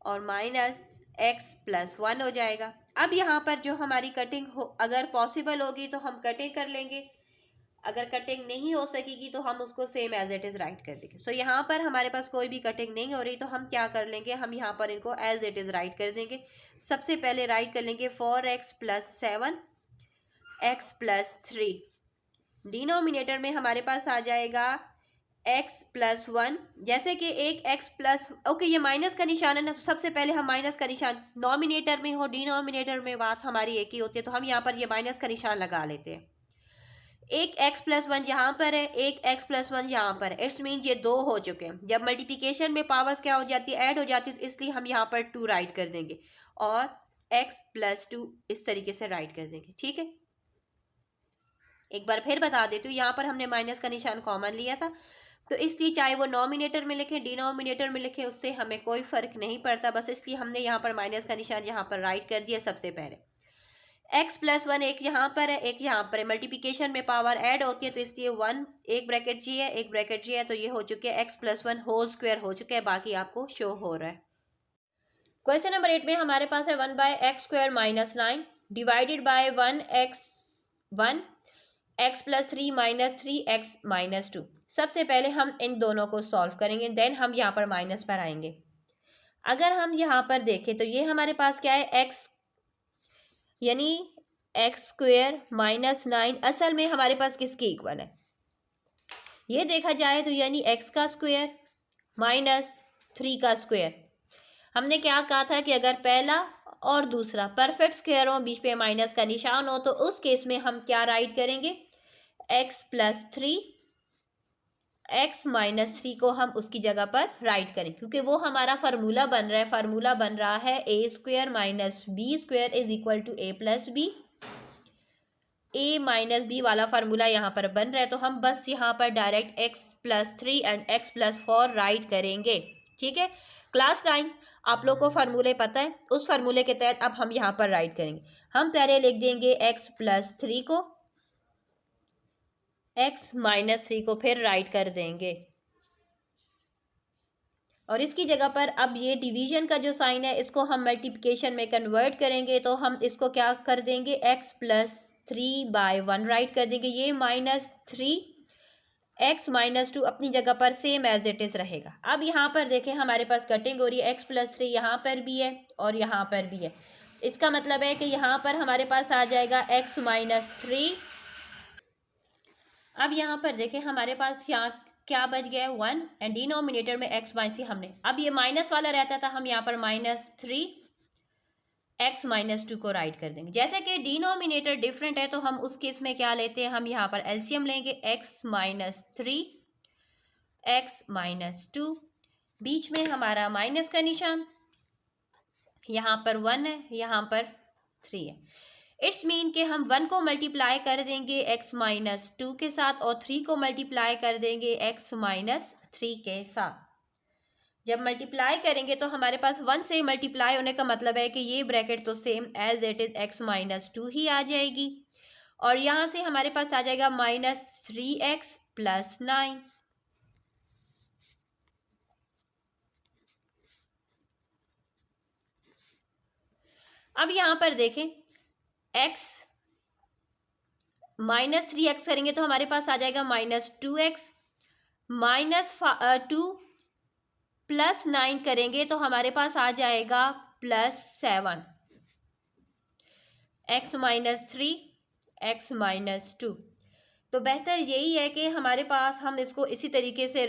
और माइनस x प्लस 1 हो जाएगा। अब यहाँ पर जो हमारी कटिंग हो, अगर पॉसिबल होगी तो हम कटिंग कर लेंगे, अगर कटिंग नहीं हो सकेगी तो हम उसको same as it is right कर देंगे। सो यहाँ पर हमारे पास कोई भी कटिंग नहीं हो रही तो हम क्या कर लेंगे, हम यहाँ पर इनको एज इट इज़ राइट कर देंगे। सबसे पहले राइट कर लेंगे 4x plus 7, x plus 3। Denominator में हमारे पास आ जाएगा x प्लस 1। जैसे कि एक x प्लस, ओके, ये माइनस का निशान है ना, तो सबसे पहले हम माइनस का निशान, नॉमिनेटर में हो डिनोमिनेटर में बात हमारी एक ही होती है, तो हम यहाँ पर ये माइनस का निशान लगा लेते हैं। एक x प्लस 1 यहाँ पर है, एक x प्लस 1 यहाँ पर है, इट्स मीन ये 2 हो चुके हैं। जब मल्टीप्लिकेशन में पावर्स क्या हो जाती है, ऐड हो जाती है, तो इसलिए हम यहाँ पर 2 राइट कर देंगे और x प्लस 2 इस तरीके से राइट कर देंगे। ठीक है, एक बार फिर बता देती हूँ, यहाँ पर हमने माइनस का निशान कॉमन लिया था, तो इसलिए चाहे वो नॉमिनेटर में लिखें डिनोमिनेटर में लिखें उससे हमें कोई फ़र्क नहीं पड़ता, बस इसलिए हमने यहाँ पर माइनस का निशान यहाँ पर राइट कर दिया। सबसे पहले x प्लस 1 एक यहाँ पर है, एक यहाँ पर है, मल्टीप्लिकेशन में पावर ऐड होती है तो इसलिए 1 एक ब्रैकेट जी है, एक ब्रैकेट जी है, तो ये हो चुके हैं x प्लस 1 होल स्क्वायर हो चुके हैं, बाकी आपको शो हो रहा है। क्वेश्चन नंबर 8 में हमारे पास है 1/x square minus 9 divided by 1 x plus 3 minus 3x minus 2। सबसे पहले हम इन दोनों को सॉल्व करेंगे, देन हम यहाँ पर माइनस पर आएंगे। अगर हम यहाँ पर देखें तो ये हमारे पास क्या है, x यानी x स्क्वायर माइनस 9 असल में हमारे पास किसके इक्वल है, ये देखा जाए तो यानी x का स्क्वायर माइनस 3 का स्क्वायर। हमने क्या कहा था कि अगर पहला और दूसरा परफेक्ट स्क्वायर हो, बीच पे माइनस का निशान हो, तो उस केस में हम क्या राइट करेंगे, x प्लस 3, x माइनस 3 को हम उसकी जगह पर राइट करें, क्योंकि वो हमारा फार्मूला बन रहा है। फार्मूला बन रहा है a square minus B square is equal to a plus B. a minus B वाला फार्मूला यहाँ पर बन रहा है, तो हम बस यहाँ पर direct x plus 3 and x plus 4 right करेंगे। ठीक है, क्लास 9 आप लोग को फार्मूले पता है, उस फार्मूले के तहत अब हम यहाँ पर राइट करेंगे। हम पहले लिख देंगे x प्लस 3 को, x माइनस 3 को फिर राइट कर देंगे, और इसकी जगह पर अब ये डिवीजन का जो साइन है इसको हम मल्टीप्लिकेशन में कन्वर्ट करेंगे, तो हम इसको क्या कर देंगे, x प्लस 3/1 राइट कर देंगे। ये -3 x माइनस टू अपनी जगह पर सेम एज इट इज़ रहेगा। अब यहाँ पर देखें हमारे पास कटिंग हो रही है, x प्लस 3 यहाँ पर भी है और यहाँ पर भी है। इसका मतलब है कि यहाँ पर हमारे पास आ जाएगा x माइनस 3। अब यहाँ पर देखें हमारे पास यहाँ क्या बच गया है 1 एंड डिनोमिनेटर में x माइनस ही हमने, अब ये माइनस वाला रहता था, हम यहाँ पर -3 x माइनस 2 को राइट कर देंगे। जैसे कि डिनोमिनेटर डिफरेंट है तो हम उस केस में क्या लेते हैं, हम यहाँ पर एलसीएम लेंगे, x माइनस 3 x माइनस 2, बीच में हमारा माइनस का निशान, यहाँ पर 1 है, यहाँ पर 3 है। इट्स मीन कि हम 1 को मल्टीप्लाई कर देंगे x माइनस 2 के साथ और 3 को मल्टीप्लाई कर देंगे x माइनस 3 के साथ। जब मल्टीप्लाई करेंगे तो हमारे पास 1 से मल्टीप्लाई होने का मतलब है कि ये ब्रैकेट तो same as it is x minus 2 ही आ जाएगी और यहाँ से हमारे पास आ जाएगा -3x प्लस 9। अब यहाँ पर देखें x -3x करेंगे तो हमारे पास आ जाएगा -2x, -2 प्लस 9 करेंगे तो हमारे पास आ जाएगा +7, x माइनस 3 x माइनस 2। तो बेहतर यही है कि हमारे पास हम इसको इसी तरीके से,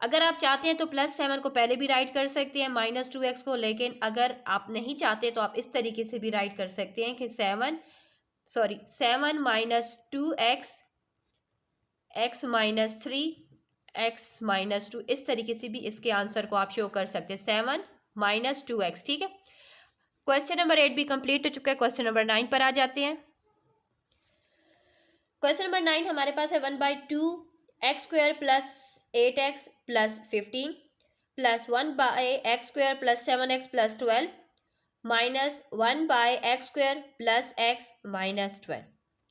अगर आप चाहते हैं तो +7 को पहले भी राइट कर सकते हैं -2x को, लेकिन अगर आप नहीं चाहते तो आप इस तरीके से भी राइट कर सकते हैं कि 7 minus 2x x minus 3 x minus 2, इस तरीके से भी इसके आंसर को आप शो कर सकते हैं 7 माइनस 2x। ठीक है, क्वेश्चन नंबर 8 भी कंप्लीट हो चुका है। क्वेश्चन नंबर 9 पर आ जाते हैं। क्वेश्चन नंबर 9 हमारे पास है 1/2 x square plus 8x plus 15 plus 1/x square plus 7x plus 12 minus 1/x square plus x minus 12।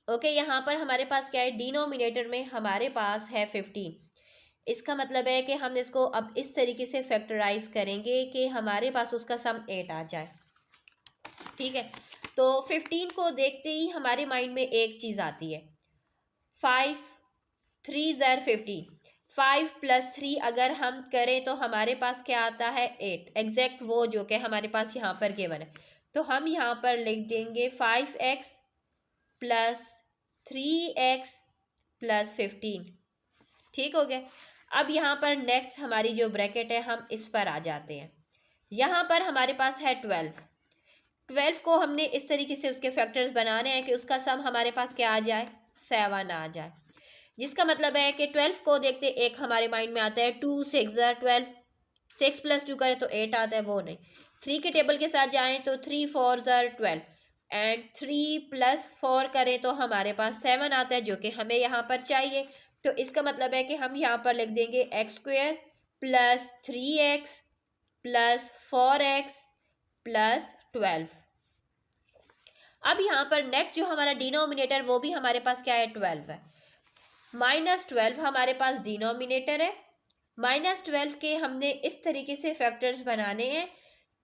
Okay, यहाँ पर हमारे पास क्या है, डिनोमिनेटर में हमारे पास है 15। इसका मतलब है कि हम इसको अब इस तरीके से फैक्टराइज करेंगे कि हमारे पास उसका सम 8 आ जाए। ठीक है, तो 15 को देखते ही हमारे माइंड में एक चीज़ आती है, 5 3 ज़र 15, 5 प्लस 3 अगर हम करें तो हमारे पास क्या आता है 8, एग्जैक्ट वो जो कि हमारे पास यहाँ पर गिवन है। तो हम यहाँ पर लिख देंगे 5x प्लस 3x प्लस 15। ठीक हो गया। अब यहाँ पर नेक्स्ट हमारी जो ब्रैकेट है हम इस पर आ जाते हैं। यहाँ पर हमारे पास है 12 को हमने इस तरीके से उसके फैक्टर्स बनाने हैं कि उसका सम हमारे पास क्या आ जाए, 7 आ जाए। जिसका मतलब है कि 12 को देखते एक हमारे माइंड में आता है 2 6 ज़र 12, 6 प्लस 2 करें तो 8 आता है, वो नहीं। 3 के टेबल के साथ जाएं तो 3 4 ज़र 12 एंड 3 प्लस 4 करें तो हमारे पास 7 आता है, जो कि हमें यहाँ पर चाहिए। तो इसका मतलब है कि हम यहाँ पर लिख देंगे x square plus 3x plus 4x plus 12। अब यहाँ पर नेक्स्ट जो हमारा डिनोमिनेटर वो भी हमारे पास क्या है, 12 है। -12 हमारे पास डिनोमिनेटर है। -12 के हमने इस तरीके से फैक्टर्स बनाने हैं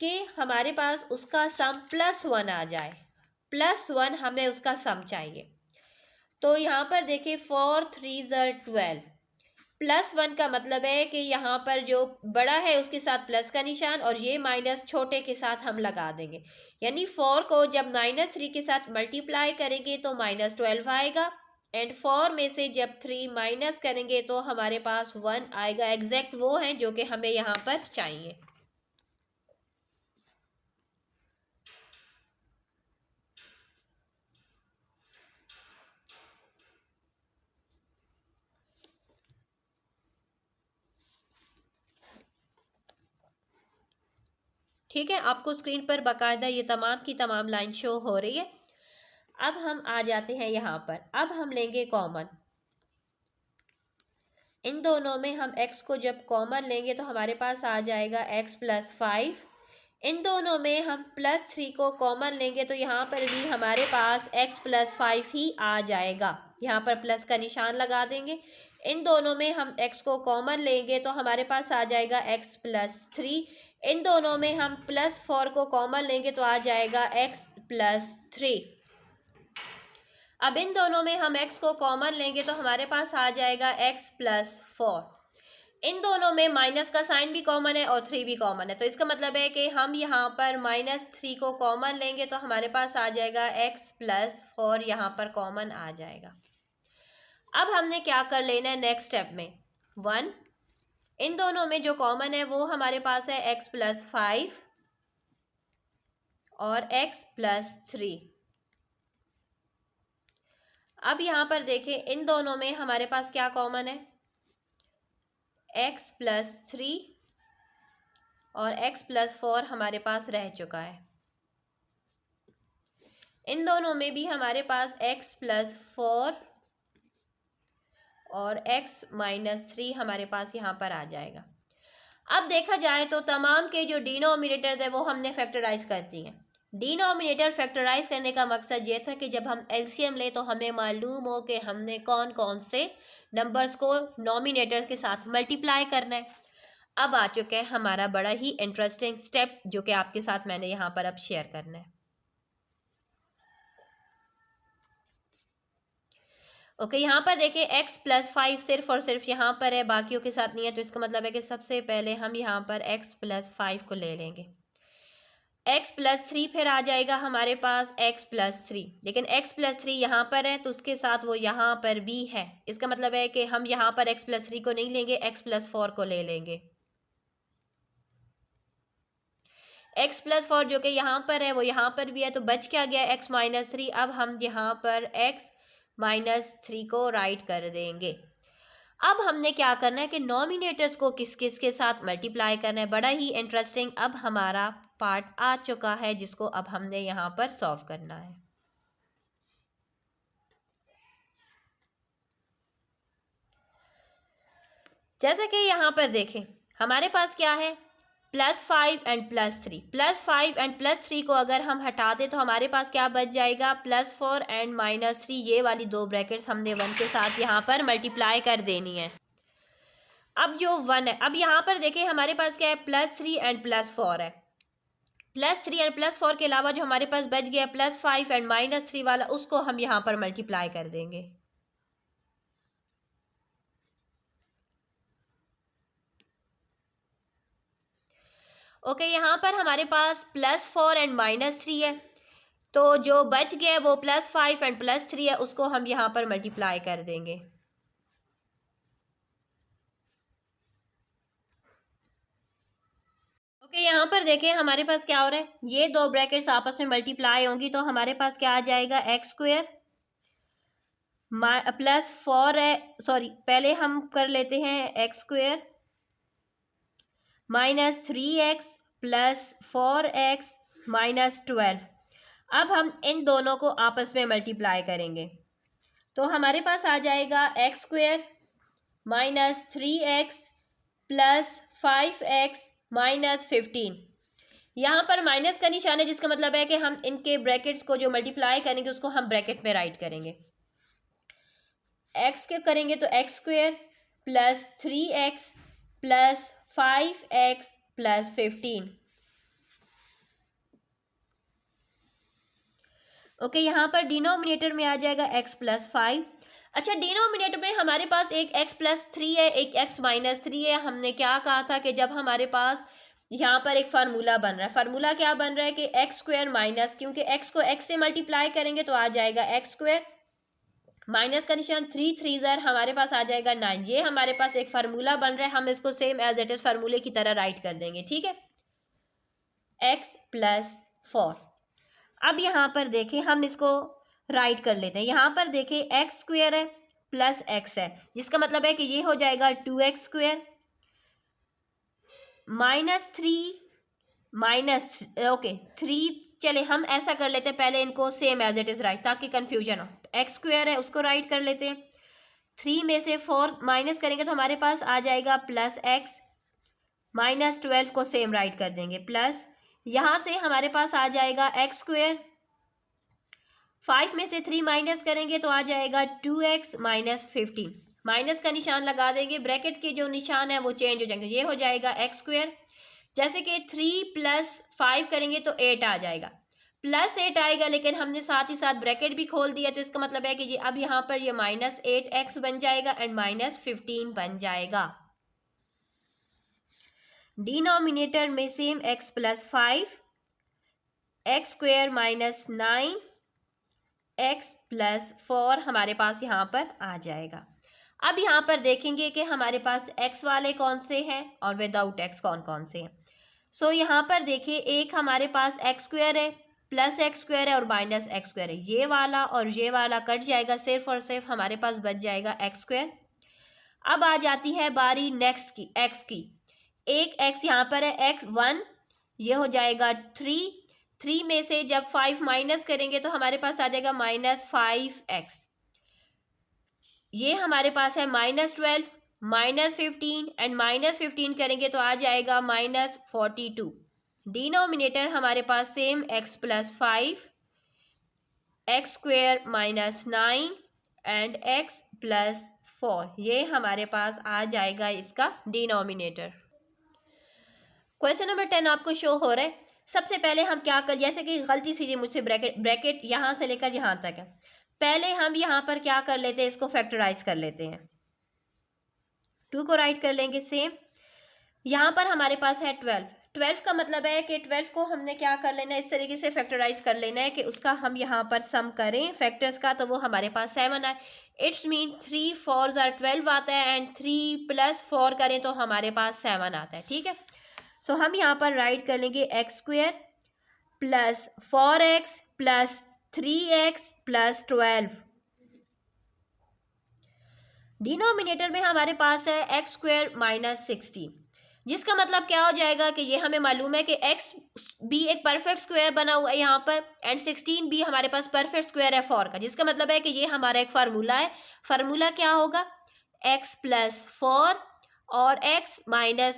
कि हमारे पास उसका सम +1 आ जाए। +1 हमें उसका सम चाहिए। तो यहाँ पर देखिए 4 3 ज़र 12, +1 का मतलब है कि यहाँ पर जो बड़ा है उसके साथ प्लस का निशान और ये माइनस छोटे के साथ हम लगा देंगे। यानी 4 को जब -3 के साथ मल्टीप्लाई करेंगे तो -12 आएगा एंड 4 में से जब 3 माइनस करेंगे तो हमारे पास 1 आएगा। एग्जैक्ट वो है जो कि हमें यहाँ पर चाहिए। ठीक है, आपको स्क्रीन पर बाकायदा ये तमाम की तमाम लाइन शो हो रही है। अब हम आ जाते हैं यहाँ पर, अब हम लेंगे कॉमन। इन दोनों में हम x को जब कॉमन लेंगे तो हमारे पास आ जाएगा x प्लस 5। इन दोनों में हम +3 को कॉमन लेंगे तो यहाँ पर भी हमारे पास x प्लस 5 ही आ जाएगा। यहाँ पर प्लस का निशान लगा देंगे। इन दोनों में हम x को कॉमन लेंगे तो हमारे पास आ जाएगा x प्लस 3। इन दोनों में हम +4 को कॉमन लेंगे तो आ जाएगा x प्लस 3। अब इन दोनों में हम x को कॉमन लेंगे तो हमारे पास आ जाएगा x प्लस 4। इन दोनों में माइनस का साइन भी कॉमन है और 3 भी कॉमन है, तो इसका मतलब है कि हम यहाँ पर -3 को कॉमन लेंगे तो हमारे पास आ जाएगा x प्लस 4, यहाँ पर कॉमन आ जाएगा। अब हमने क्या कर लेना है नेक्स्ट स्टेप में, 1 इन दोनों में जो कॉमन है वो हमारे पास है x प्लस 5 और x प्लस 3। अब यहाँ पर देखें इन दोनों में हमारे पास क्या कॉमन है, x प्लस 3 और x प्लस 4 हमारे पास रह चुका है। इन दोनों में भी हमारे पास x प्लस 4 और x माइनस 3 हमारे पास यहाँ पर आ जाएगा। अब देखा जाए तो तमाम के जो डिनोमिनेटर्स है वो हमने फैक्टराइज करती हैं। डिनोमिनेटर फैक्टराइज करने का मकसद ये था कि जब हम एलसीएम लें तो हमें मालूम हो कि हमने कौन कौन से नंबर्स को नॉमिनेटर्स के साथ मल्टीप्लाई करना है। अब आ चुका है हमारा बड़ा ही इंटरेस्टिंग स्टेप जो कि आपके साथ मैंने यहाँ पर अब शेयर करना है। ओके, यहाँ पर देखें x प्लस 5 सिर्फ और सिर्फ यहाँ पर है, बाकियों के साथ नहीं है, तो इसका मतलब है कि सबसे पहले हम यहाँ पर x प्लस 5 को ले लेंगे। x प्लस 3 फिर आ जाएगा हमारे पास x प्लस 3, लेकिन x प्लस 3 यहाँ पर है तो उसके साथ वो यहाँ पर भी है। इसका मतलब है कि हम यहाँ पर x प्लस 3 को नहीं लेंगे, x प्लस 4 को ले लेंगे। x प्लस 4 जो कि यहाँ पर है वो यहाँ पर भी है, तो बच क्या गया x माइनस 3। अब हम यहाँ पर x माइनस 3 को राइट कर देंगे। अब हमने क्या करना है कि नॉमिनेटर्स को किस किस के साथ मल्टीप्लाई करना है। बड़ा ही इंटरेस्टिंग अब हमारा पार्ट आ चुका है जिसको अब हमने यहाँ पर सॉल्व करना है। जैसे कि यहाँ पर देखें हमारे पास क्या है, +5 एंड +3। +5 एंड +3 को अगर हम हटा दें तो हमारे पास क्या बच जाएगा, +4 एंड -3। ये वाली दो ब्रैकेट्स हमने 1 के साथ यहाँ पर मल्टीप्लाई कर देनी है। अब जो 1 है, अब यहाँ पर देखें हमारे पास क्या है, +3 एंड +4 है। +3 एंड +4 के अलावा जो हमारे पास बच गया +5 एंड -3 वाला, उसको हम यहाँ पर मल्टीप्लाई कर देंगे। ओके, यहाँ पर हमारे पास +4 एंड -3 है, तो जो बच गया है वो +5 एंड +3 है, उसको हम यहाँ पर मल्टीप्लाई कर देंगे। ओके, यहाँ पर देखें हमारे पास क्या हो रहा है, ये दो ब्रैकेट्स आपस में मल्टीप्लाई होंगी तो हमारे पास क्या आ जाएगा, x² +4 है, सॉरी पहले हम कर लेते हैं x² -3x + 4x -12। अब हम इन दोनों को आपस में मल्टीप्लाई करेंगे तो हमारे पास आ जाएगा x² -3x + 5x -15। यहाँ पर माइनस का निशान है जिसका मतलब है कि हम इनके ब्रैकेट्स को जो मल्टीप्लाई करेंगे उसको हम ब्रैकेट में राइट करेंगे। x के करेंगे तो x² + 3x + 5x + 15। ओके, यहाँ पर डिनोमिनेटर में आ जाएगा x + 5। अच्छा, डिनोमिनेटर में हमारे पास एक x + 3 है, एक x - 3 है। हमने क्या कहा था कि जब हमारे पास यहाँ पर एक फार्मूला बन रहा है, फार्मूला क्या बन रहा है कि x² माइनस, क्योंकि x को x से मल्टीप्लाई करेंगे तो आ जाएगा x² माइनस का निशान 3 3 हमारे पास आ जाएगा 9। ये हमारे पास एक फार्मूला बन रहा है, हम इसको सेम एज इट इज फार्मूले की तरह राइट कर देंगे। ठीक है, x + 4। अब यहाँ पर देखें हम इसको राइट कर लेते हैं। यहाँ पर देखें x² है प्लस x है, जिसका मतलब है कि ये हो जाएगा 2x² -3 चले हम ऐसा कर लेते हैं, पहले इनको same as it is right ताकि कंफ्यूजन हो। x² है उसको राइट कर लेते हैं, 3 में से 4 माइनस करेंगे तो हमारे पास आ जाएगा +x -12 को सेम राइट कर देंगे, प्लस यहाँ से हमारे पास आ जाएगा x², 5 में से 3 माइनस करेंगे तो आ जाएगा 2x -15। माइनस का निशान लगा देंगे, ब्रैकेट के जो निशान है वो चेंज हो जाएंगे, ये हो जाएगा x²। जैसे कि 3 + 5 करेंगे तो 8 आ जाएगा, +8 आएगा, लेकिन हमने साथ ही साथ ब्रैकेट भी खोल दिया, तो इसका मतलब है कि ये अब यहाँ पर ये -8x बन जाएगा एंड -15 बन जाएगा। डिनोमिनेटर में सेम x + 5 x² - 9 x + 4 हमारे पास यहाँ पर आ जाएगा। अब यहाँ पर देखेंगे कि हमारे पास x वाले कौन से हैं और विदाउट x कौन कौन से हैं। सो यहाँ पर देखिए, एक हमारे पास x² है, +x² है और -x² है। ये वाला और ये वाला कट जाएगा, सिर्फ और सिर्फ हमारे पास बच जाएगा x²। अब आ जाती है बारी नेक्स्ट की, x की। एक x यहाँ पर है, x1, ये हो जाएगा 3 में से जब 5 माइनस करेंगे तो हमारे पास आ जाएगा -5x। ये हमारे पास है -12, -15 एंड -15 करेंगे तो आ जाएगा -42। डिनोमिनेटर हमारे पास same x + 5 x² - 9 and x + 4, ये हमारे पास आ जाएगा इसका डिनोमिनेटर। क्वेश्चन नंबर 10 आपको शो हो रहा है। सबसे पहले हम क्या कर, जैसे कि गलती से मुझसे ब्रैकेट यहाँ से लेकर यहाँ तक है, पहले हम यहाँ पर क्या कर लेते हैं, इसको फैक्टराइज कर लेते हैं। 2 को राइट कर लेंगे सेम। यहाँ पर हमारे पास है 12 का मतलब है कि 12 को हमने क्या कर लेना है, इस तरीके से फैक्टराइज कर लेना है कि उसका हम यहाँ पर सम करें फैक्टर्स का, तो वो हमारे पास 7 आए। इट्स मीन 3 4 = 12 आता है एंड 3 + 4 करें तो हमारे पास 7 आता है। ठीक है, सो हम यहाँ पर राइट कर लेंगे x² + 4x + 3x + 12। डिनोमिनेटर में हमारे पास है x² - 16, जिसका मतलब क्या हो जाएगा कि ये हमें मालूम है कि x भी एक परफेक्ट स्क्वायर बना हुआ है यहाँ पर एंड 16 भी हमारे पास परफेक्ट स्क्वायर है 4 का, जिसका मतलब है कि ये हमारा एक फार्मूला है। फार्मूला क्या होगा, x + 4 और x -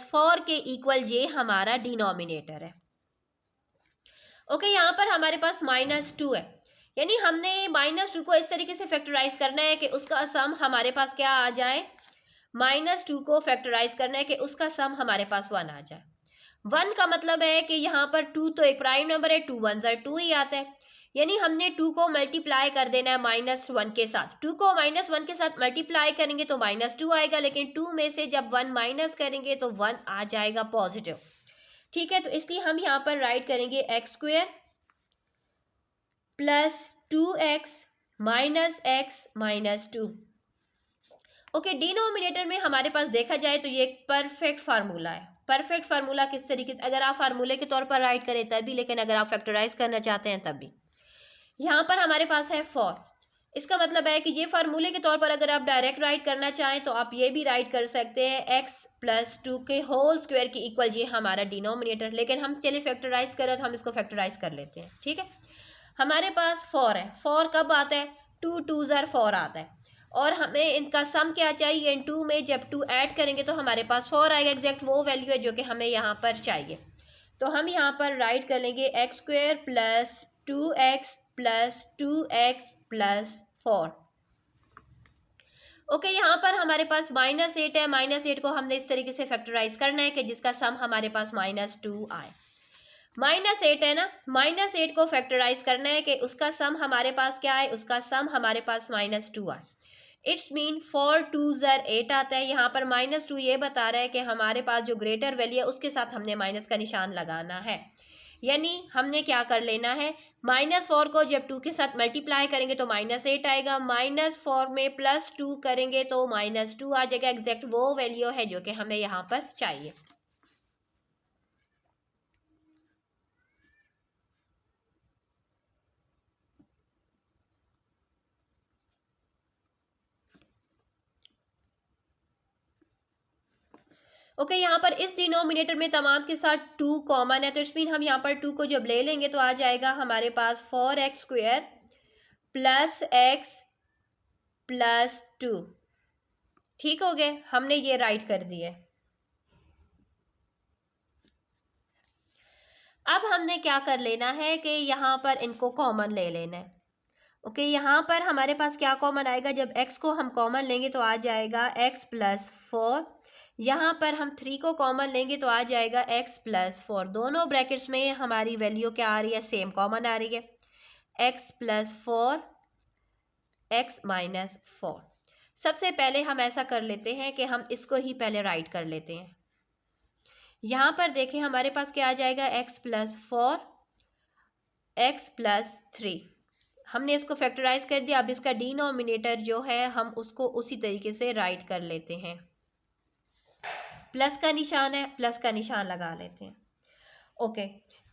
4 के इक्वल ये हमारा डिनोमिनेटर है। ओके, यहाँ पर हमारे पास -2 है, यानी हमने -2 को इस तरीके से फैक्टराइज करना है कि उसका सम हमारे पास क्या आ जाए, -2 को फैक्टराइज करना है कि उसका सम हमारे पास 1 आ जाए। 1 का मतलब है कि यहाँ पर 2 तो एक प्राइम नंबर है, 2 1 = 2 ही आता है, यानी हमने 2 को मल्टीप्लाई कर देना है -1 के साथ। 2 को -1 के साथ मल्टीप्लाई करेंगे तो -2 आएगा, लेकिन 2 में से जब 1 माइनस करेंगे तो 1 आ जाएगा पॉजिटिव। ठीक है, तो इसलिए हम यहाँ पर राइट करेंगे x² + 2x - x - 2। Okay, denominator में हमारे पास देखा जाए तो ये एक परफेक्ट फार्मूला है। परफेक्ट फार्मूला किस तरीके से, अगर आप फार्मूले के तौर पर राइट करें तब भी, लेकिन अगर आप फैक्टराइज करना चाहते हैं तब भी। यहाँ पर हमारे पास है 4, इसका मतलब है कि ये फार्मूले के तौर पर अगर आप डायरेक्ट राइट करना चाहें तो आप ये भी राइट कर सकते हैं x + 2 के होल स्क्वायर की इक्वल, ये हमारा डिनोमिनेटर। लेकिन हम चलिए फैक्टराइज करें तो हम इसको फैक्टराइज कर लेते हैं। ठीक है, हमारे पास 4 है, 4 कब आता है, 2 2 = 4 आता है, और हमें इनका सम क्या चाहिए, इन 2 में जब 2 ऐड करेंगे तो हमारे पास 4 आएगा। एग्जैक्ट वो वैल्यू है जो कि हमें यहाँ पर चाहिए, तो हम यहाँ पर राइट कर लेंगे x² + 2x + 2x + 4। ओके, यहाँ पर हमारे पास -8 है, -8 को हमने इस तरीके से फैक्टराइज करना है कि जिसका सम हमारे पास -2 आए। -8 है ना, -8 को फैक्टराइज करना है कि उसका सम हमारे पास क्या है, उसका सम हमारे पास -2 आए। इट्स मीन 4 2 = 8 आता है। यहाँ पर -2 ये बता रहा है कि हमारे पास जो ग्रेटर वैल्यू है उसके साथ हमने माइनस का निशान लगाना है, यानी हमने क्या कर लेना है, -4 को जब 2 के साथ मल्टीप्लाई करेंगे तो -8 आएगा, -4 में +2 करेंगे तो -2 आ जाएगा। एग्जैक्ट वो वैल्यू है जो कि हमें यहाँ पर चाहिए। ओके, यहाँ पर इस डिनोमिनेटर में तमाम के साथ 2 कॉमन है, तो इस मीन हम यहाँ पर 2 को जब ले लेंगे तो आ जाएगा हमारे पास 4x² + x + 2। ठीक हो गए, हमने ये राइट कर दिया। अब हमने क्या कर लेना है कि यहाँ पर इनको कॉमन ले लेना है। ओके, यहाँ पर हमारे पास क्या कॉमन आएगा, जब x को हम कॉमन लेंगे तो आ जाएगा x + 4, यहाँ पर हम 3 को कॉमन लेंगे तो आ जाएगा x+4। दोनों ब्रैकेट्स में हमारी वैल्यू क्या आ रही है, सेम कॉमन आ रही है, x+4 x-4। सबसे पहले हम ऐसा कर लेते हैं कि हम इसको ही पहले राइट कर लेते हैं। यहाँ पर देखें हमारे पास क्या आ जाएगा, x+4 x+3। हमने इसको फैक्टराइज कर दिया। अब इसका डिनोमिनेटर जो है हम उसको उसी तरीके से राइट कर लेते हैं। प्लस का निशान है, प्लस का निशान लगा लेते हैं। ओके,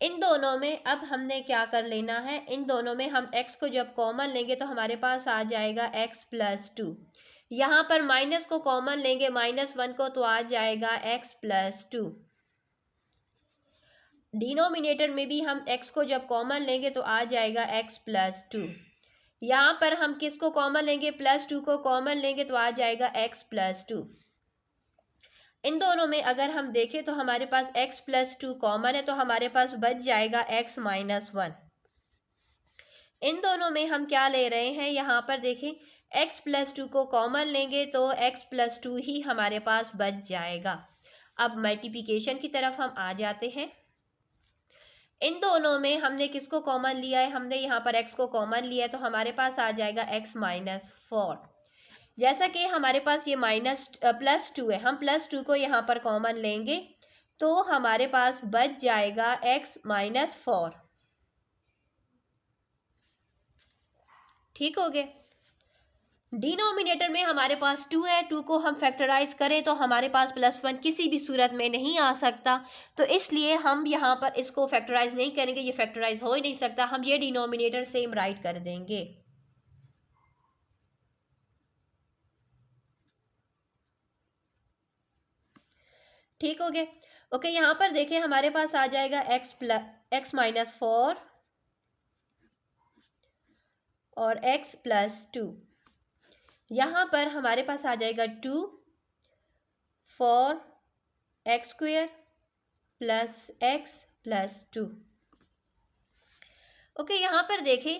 इन दोनों में अब हमने क्या कर लेना है, इन दोनों में हम x को जब कॉमन लेंगे तो हमारे पास आ जाएगा x+2। यहाँ पर माइनस को कॉमन लेंगे, -1 को, तो आ जाएगा x+2। डिनोमिनेटर में भी हम x को जब कॉमन लेंगे तो आ जाएगा x+2। यहाँ पर हम किसको कॉमन लेंगे, +2 को कॉमन लेंगे तो आ जाएगा x+2। इन दोनों में अगर हम देखें तो हमारे पास x+2 कॉमन है, तो हमारे पास बच जाएगा x-1। इन दोनों में हम क्या ले रहे हैं, यहाँ पर देखें x+2 को कॉमन लेंगे तो x+2 ही हमारे पास बच जाएगा। अब मल्टीप्लिकेशन की तरफ हम आ जाते हैं। इन दोनों में हमने किसको कॉमन लिया है, हमने यहाँ पर x को कॉमन लिया है, तो हमारे पास आ जाएगा x-4। जैसा कि हमारे पास ये +2 है, हम +2 को यहाँ पर कॉमन लेंगे तो हमारे पास बच जाएगा x-4। ठीक हो गया। डिनोमिनेटर में हमारे पास 2 है, 2 को हम फैक्टराइज करें तो हमारे पास +1 किसी भी सूरत में नहीं आ सकता, तो इसलिए हम यहाँ पर इसको फैक्टराइज नहीं करेंगे, ये फैक्टराइज हो ही नहीं सकता। हम ये डिनोमिनेटर सेम राइट कर देंगे। ठीक हो गया। ओके, यहाँ पर देखें हमारे पास आ जाएगा x-4 और x+2। यहाँ पर हमारे पास आ जाएगा 2 4 x² + x+2। ओके, यहाँ पर देखें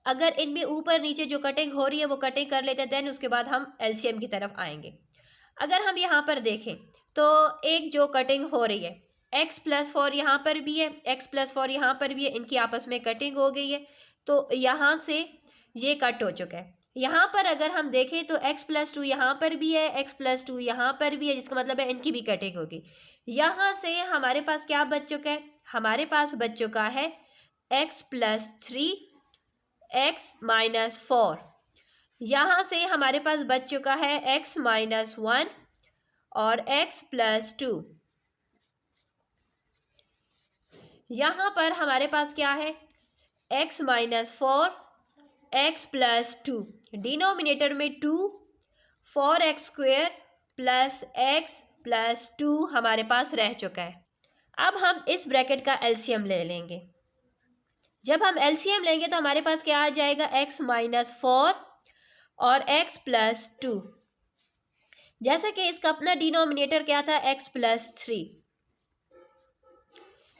अगर इनमें ऊपर नीचे जो कटिंग हो रही है वो कटिंग कर लेते हैं, देन उसके बाद हम एलसीएम की तरफ आएंगे। अगर हम यहाँ पर देखें तो एक जो कटिंग हो रही है, x+4 यहाँ पर भी है, x+4 यहाँ पर भी है, इनकी आपस में कटिंग हो गई है, तो यहाँ से ये कट हो चुका है। यहाँ पर अगर हम देखें तो x+2 यहाँ पर भी है, x+2 यहाँ पर भी है, जिसका मतलब है इनकी भी कटिंग होगी। यहाँ से हमारे पास क्या बच चुका है, हमारे पास बच चुका है x+3 x-4। यहाँ से हमारे पास बच चुका है x-1 और x+2। यहाँ पर हमारे पास क्या है, x-4 x+2। डिनोमिनेटर में 2 4x² + x+2 हमारे पास रह चुका है। अब हम इस ब्रैकेट का एलसीएम ले लेंगे। जब हम एलसीएम लेंगे तो हमारे पास क्या आ जाएगा, x-4 और x+2। जैसा कि इसका अपना डिनोमिनेटर क्या था, x+3।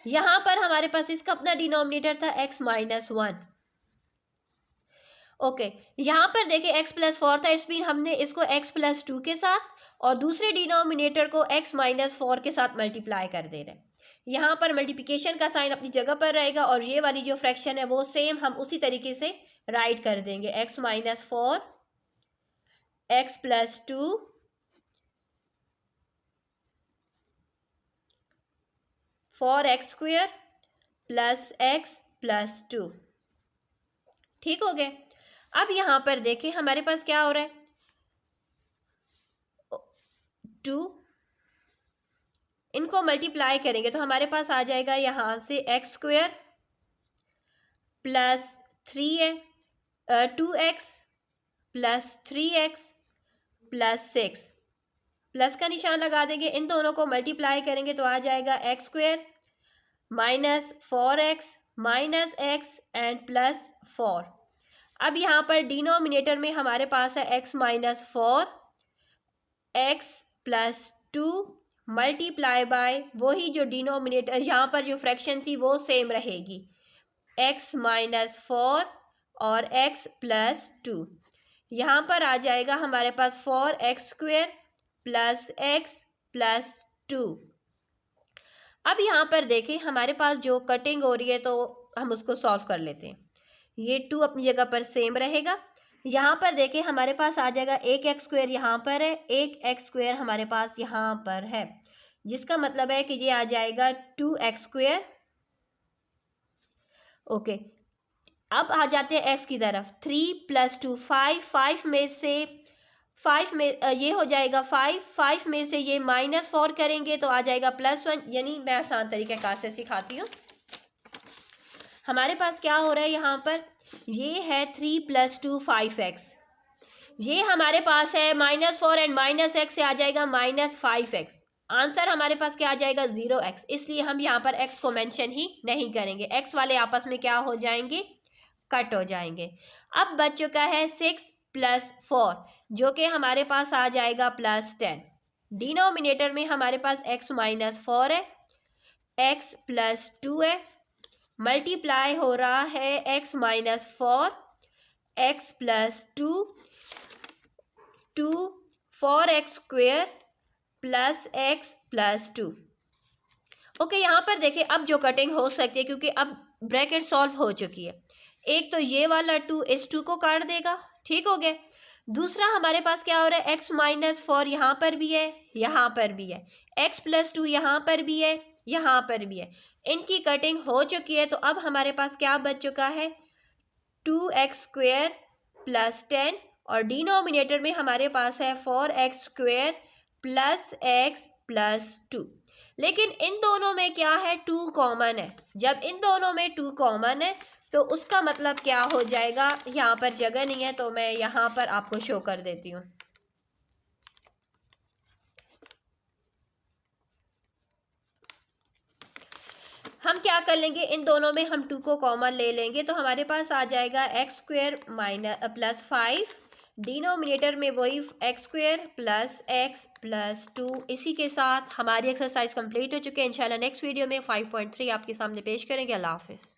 यहाँ पर हमारे पास इसका अपना डिनोमिनेटर था x-1। ओके, यहाँ पर देखिए x+4 था, इसमें हमने इसको x+2 के साथ और दूसरे डिनोमिनेटर को x-4 के साथ मल्टीप्लाई कर देना है। यहाँ पर मल्टीप्लिकेशन का साइन अपनी जगह पर रहेगा और ये वाली जो फ्रैक्शन है वो सेम हम उसी तरीके से राइट कर देंगे, x-4 x+2 4x² + x+2। ठीक हो गए। अब यहाँ पर देखें हमारे पास क्या हो रहा है, 2 इनको मल्टीप्लाई करेंगे तो हमारे पास आ जाएगा यहाँ से x² + 3 है 2x + 3x + 6, प्लस का निशान लगा देंगे। इन दोनों को मल्टीप्लाई करेंगे तो आ जाएगा x² - 4x - x एंड +4। अब यहाँ पर डिनोमिनेटर में हमारे पास है x-4 x+2 मल्टीप्लाई बाय वही जो डिनोमिनेटर यहाँ पर जो फ्रैक्शन थी वो सेम रहेगी, x-4 और x+2। यहाँ पर आ जाएगा हमारे पास 4x² + x प्लस 2। अब यहाँ पर देखें हमारे पास जो कटिंग हो रही है तो हम उसको सॉल्व कर लेते हैं। ये 2 अपनी जगह पर सेम रहेगा। यहाँ पर देखें हमारे पास आ जाएगा एक एक्स स्क्वायर यहाँ पर है, एक एक्स स्क्वायर हमारे पास यहाँ पर है, जिसका मतलब है कि ये आ जाएगा 2x स्क्वायर। ओके, अब आ जाते हैं x की तरफ। 3 + 2 5, 5 में से 5 में ये हो जाएगा 5, 5 में से ये -4 करेंगे तो आ जाएगा +1। यानी मैं आसान तरीक़ेकार से सिखाती हूँ। हमारे पास क्या हो रहा है यहाँ पर, ये है 3 + 2 5x, ये हमारे पास है -4 एंड -x से आ जाएगा -5x। आंसर हमारे पास क्या आ जाएगा 0x, इसलिए हम यहाँ पर x को मेंशन ही नहीं करेंगे। x वाले आपस में क्या हो जाएंगे, कट हो जाएंगे। अब बच चुका है 6 + 4 जो कि हमारे पास आ जाएगा +10। डिनोमिनेटर में हमारे पास x - 4 है, x + 2 है, मल्टीप्लाई हो रहा है x - 4 x + 2 4x square plus x + 2। Okay, यहाँ पर देखिए अब जो कटिंग हो सकती है क्योंकि अब ब्रैकेट सॉल्व हो चुकी है। एक तो ये वाला 2 इस 2 को काट देगा, ठीक हो गया। दूसरा हमारे पास क्या हो रहा है, x - 4 यहाँ पर भी है, यहाँ पर भी है, x + 2 यहाँ पर भी है, यहाँ पर भी है। इनकी कटिंग हो चुकी है तो अब हमारे पास क्या बच चुका है, 2x स्क्वायर + 10 और डिनोमिनेटर में हमारे पास है 4x स्क्वायर प्लस x + 2। लेकिन इन दोनों में क्या है, 2 कॉमन है। जब इन दोनों में 2 कॉमन है तो उसका मतलब क्या हो जाएगा, यहाँ पर जगह नहीं है तो मैं यहाँ पर आपको शो कर देती हूँ। हम क्या कर लेंगे, इन दोनों में हम 2 को कॉमन ले लेंगे तो हमारे पास आ जाएगा x स्क्वायर + 5, डिनोमिनेटर में वही x स्क्वायर प्लस x + 2। इसी के साथ हमारी एक्सरसाइज कंप्लीट हो चुकी है। इंशाल्लाह नेक्स्ट वीडियो में 5.3 आपके सामने पेश करेंगे। अल्लाह हाफिज़।